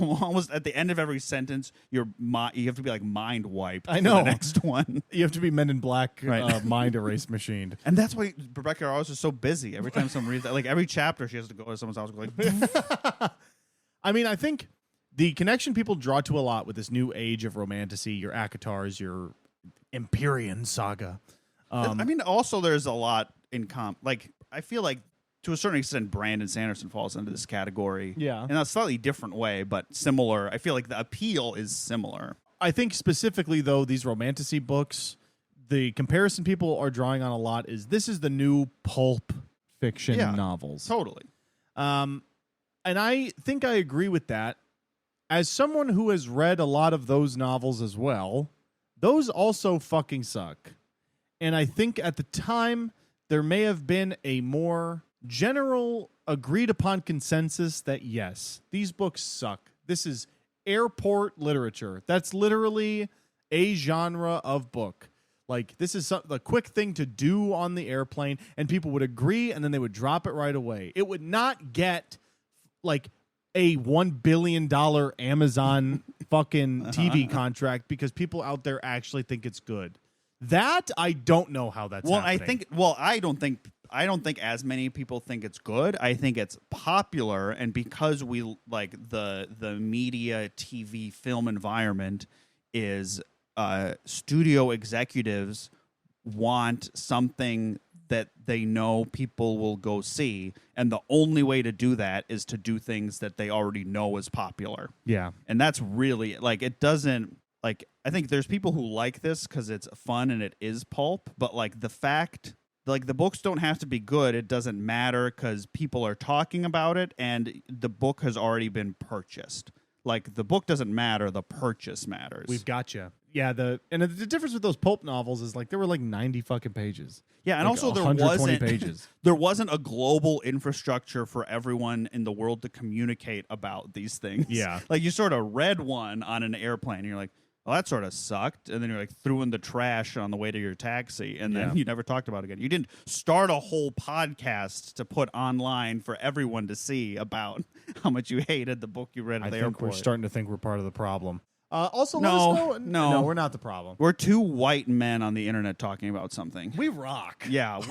almost at the end of every sentence you have to be like mind wiped. I know. For the next one. You have to be Men in Black mind erase machined. And that's why Rebecca Yarros is so busy. Every time someone reads that, like every chapter she has to go to someone's house and go like I mean, I think the connection people draw to a lot with this new age of romantasy, your Akatars, your Empyrean saga. I mean, also there's a lot in like I feel like to a certain extent, Brandon Sanderson falls into this category. Yeah. In a slightly different way, but similar. I feel like the appeal is similar. I think specifically, though, these romantasy books, the comparison people are drawing on a lot is this is the new pulp fiction novels. Totally. And I think I agree with that. As someone who has read a lot of those novels as well, those also fucking suck. And I think at the time, there may have been a more general agreed upon consensus that yes, these books suck. This is airport literature. That's literally a genre of book. Like this is the quick thing to do on the airplane, and people would agree, and then they would drop it right away. It would not get like a $1 billion Amazon fucking TV contract because people out there actually think it's good. That I don't know how that's happening. I don't think as many people think it's good. I think it's popular, and because we like the media, TV, film environment is studio executives want something that they know people will go see, and the only way to do that is to do things that they already know is popular. Yeah. And that's really like it doesn't like I think there's people who like this because it's fun and it is pulp, but like the fact like the books don't have to be good. It doesn't matter because people are talking about it and the book has already been purchased. Like the book doesn't matter. The purchase matters. We've got you. Yeah. The difference with those pulp novels is like there were like 90 fucking pages. Yeah. And like also there wasn't a global infrastructure for everyone in the world to communicate about these things. Yeah. Like you sort of read one on an airplane and you're like, well, that sort of sucked. And then you're like threw in the trash on the way to your taxi. And then you never talked about it again. You didn't start a whole podcast to put online for everyone to see about how much you hated the book you read at the airport. We're starting to think we're part of the problem. Also, No, let us know. no. We're not the problem. We're two white men on the internet talking about something. We rock. Yeah,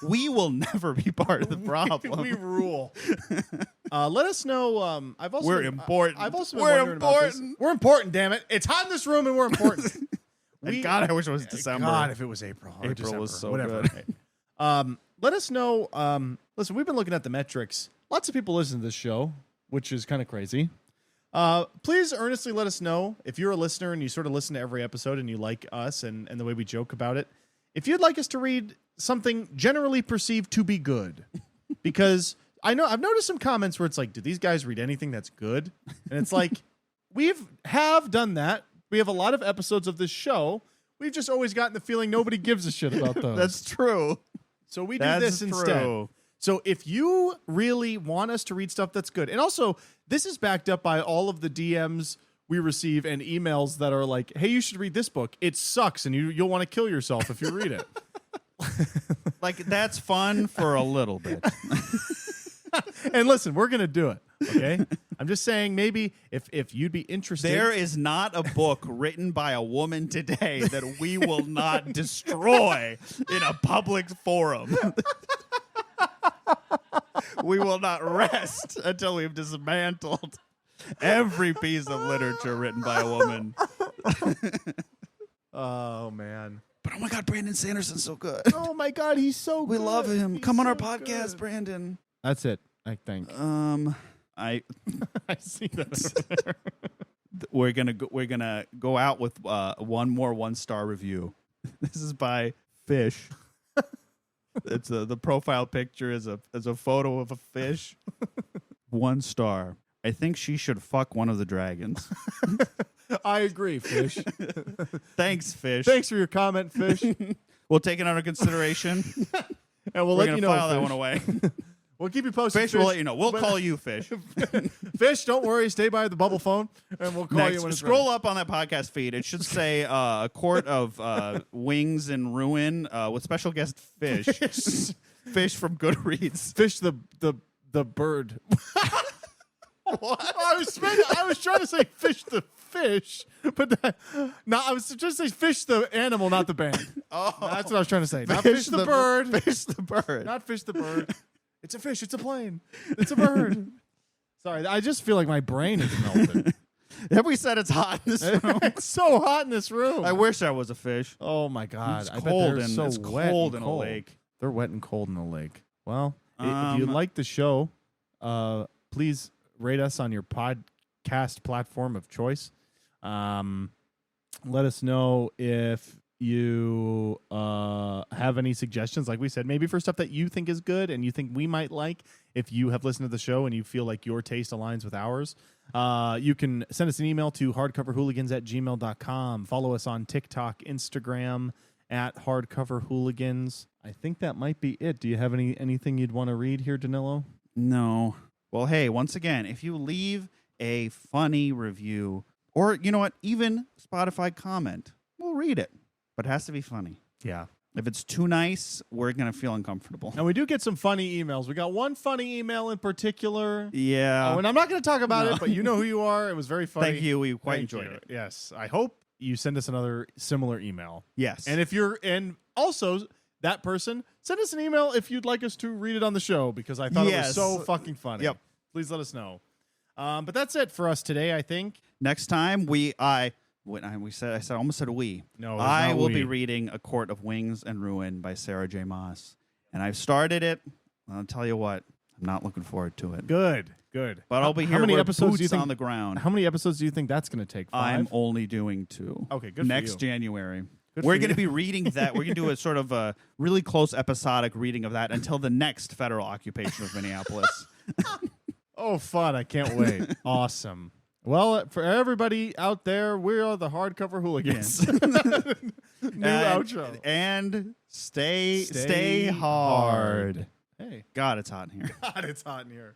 we will never be part of the problem. We rule. Let us know. We're important. I've also been wondering about this. We're important, damn it. It's hot in this room and we're important. God, I wish it was December. God, if it was April. Or April December, was so whatever. good. Let us know. Listen, we've been looking at the metrics. Lots of people listen to this show, which is kind of crazy. Please earnestly let us know if you're a listener and you sort of listen to every episode and you like us and the way we joke about it. If you'd like us to read something generally perceived to be good, because I know I've noticed some comments where it's like, do these guys read anything that's good? And it's like, have done that. We have a lot of episodes of this show. We've just always gotten the feeling nobody gives a shit about those. That's true. So we do this instead. So if you really want us to read stuff that's good, and also this is backed up by all of the DMs we receive and emails that are like, hey, you should read this book. It sucks, and you'll want to kill yourself if you read it. Like, that's fun for a little bit. And listen, we're going to do it, okay? I'm just saying maybe if you'd be interested. There is not a book written by a woman today that we will not destroy in a public forum. We will not rest until we've dismantled every piece of literature written by a woman. Oh, man. But oh my God, Brandon Sanderson's so good. Oh, my God, he's so We good. love him. He's Come on so our podcast, good. Brandon. That's it, I think. I see that. we're gonna go out with one more 1-star review. This is by Fish. It's the profile picture is a photo of a fish. 1 star. I think she should fuck one of the dragons. I agree, Fish. Thanks, Fish. Thanks for your comment, Fish. We'll take it under consideration. And we'll We're let gonna you know. file that Fish. one away. We'll keep you posted. Fish, we'll let you know. We'll call you, Fish. Fish, don't worry. Stay by the bubble phone, and we'll call you when it's Scroll up on that podcast feed. It should say a quart of wings and ruin with special guest Fish. Fish from Goodreads. Fish the bird. What? I was trying to say fish the fish, but I was just say fish the animal, not the band. Oh, that's what I was trying to say. Not fish the bird. Fish the bird. Not fish the bird. It's a fish. It's a plane. It's a bird. Sorry, I just feel like my brain is melted. Have we said it's hot in this room? It's so hot in this room. I wish I was a fish. Oh my God! It's I cold bet they're and so it's wet cold and in a lake. They're wet and cold in a lake. Well, if you like the show, please rate us on your podcast platform of choice. Let us know if you have any suggestions. Like we said, maybe for stuff that you think is good and you think we might like. If you have listened to the show and you feel like your taste aligns with ours, you can send us an email to hardcoverhooligans@gmail.com. Follow us on TikTok, Instagram @hardcoverhooligans. I think that might be it. Do you have anything you'd want to read here, Danilo? No. Well, hey, once again, if you leave a funny review or, you know what, even Spotify comment, we'll read it. But it has to be funny. Yeah. If it's too nice, we're going to feel uncomfortable. And we do get some funny emails. We got one funny email in particular. Yeah. And I'm not going to talk about it, but you know who you are. It was very funny. Thank you. We quite Thank enjoyed you. it. Yes. I hope you send us another similar email. Yes. And also that person, send us an email if you'd like us to read it on the show, because I thought it was so fucking funny. Yep. Please let us know. But that's it for us today, I think. Next time, I almost said we. No, it's I not will we. be reading A Court of Wings and Ruin by Sarah J. Maas. And I've started it. I'll tell you what, I'm not looking forward to it. Good. But I'll be here how many with episodes do you boots think, on the ground. How many episodes do you think that's going to take? 5? I'm only doing 2. Okay, good Next for you. January. Good We're for going to you. be reading that. We're going to do a sort of a really close episodic reading of that until the next federal occupation of Minneapolis. Oh, fun. I can't wait. Awesome. Well, for everybody out there, we are the Hardcover Hooligans. New outro. And stay hard. Hey. God, it's hot in here. God, it's hot in here.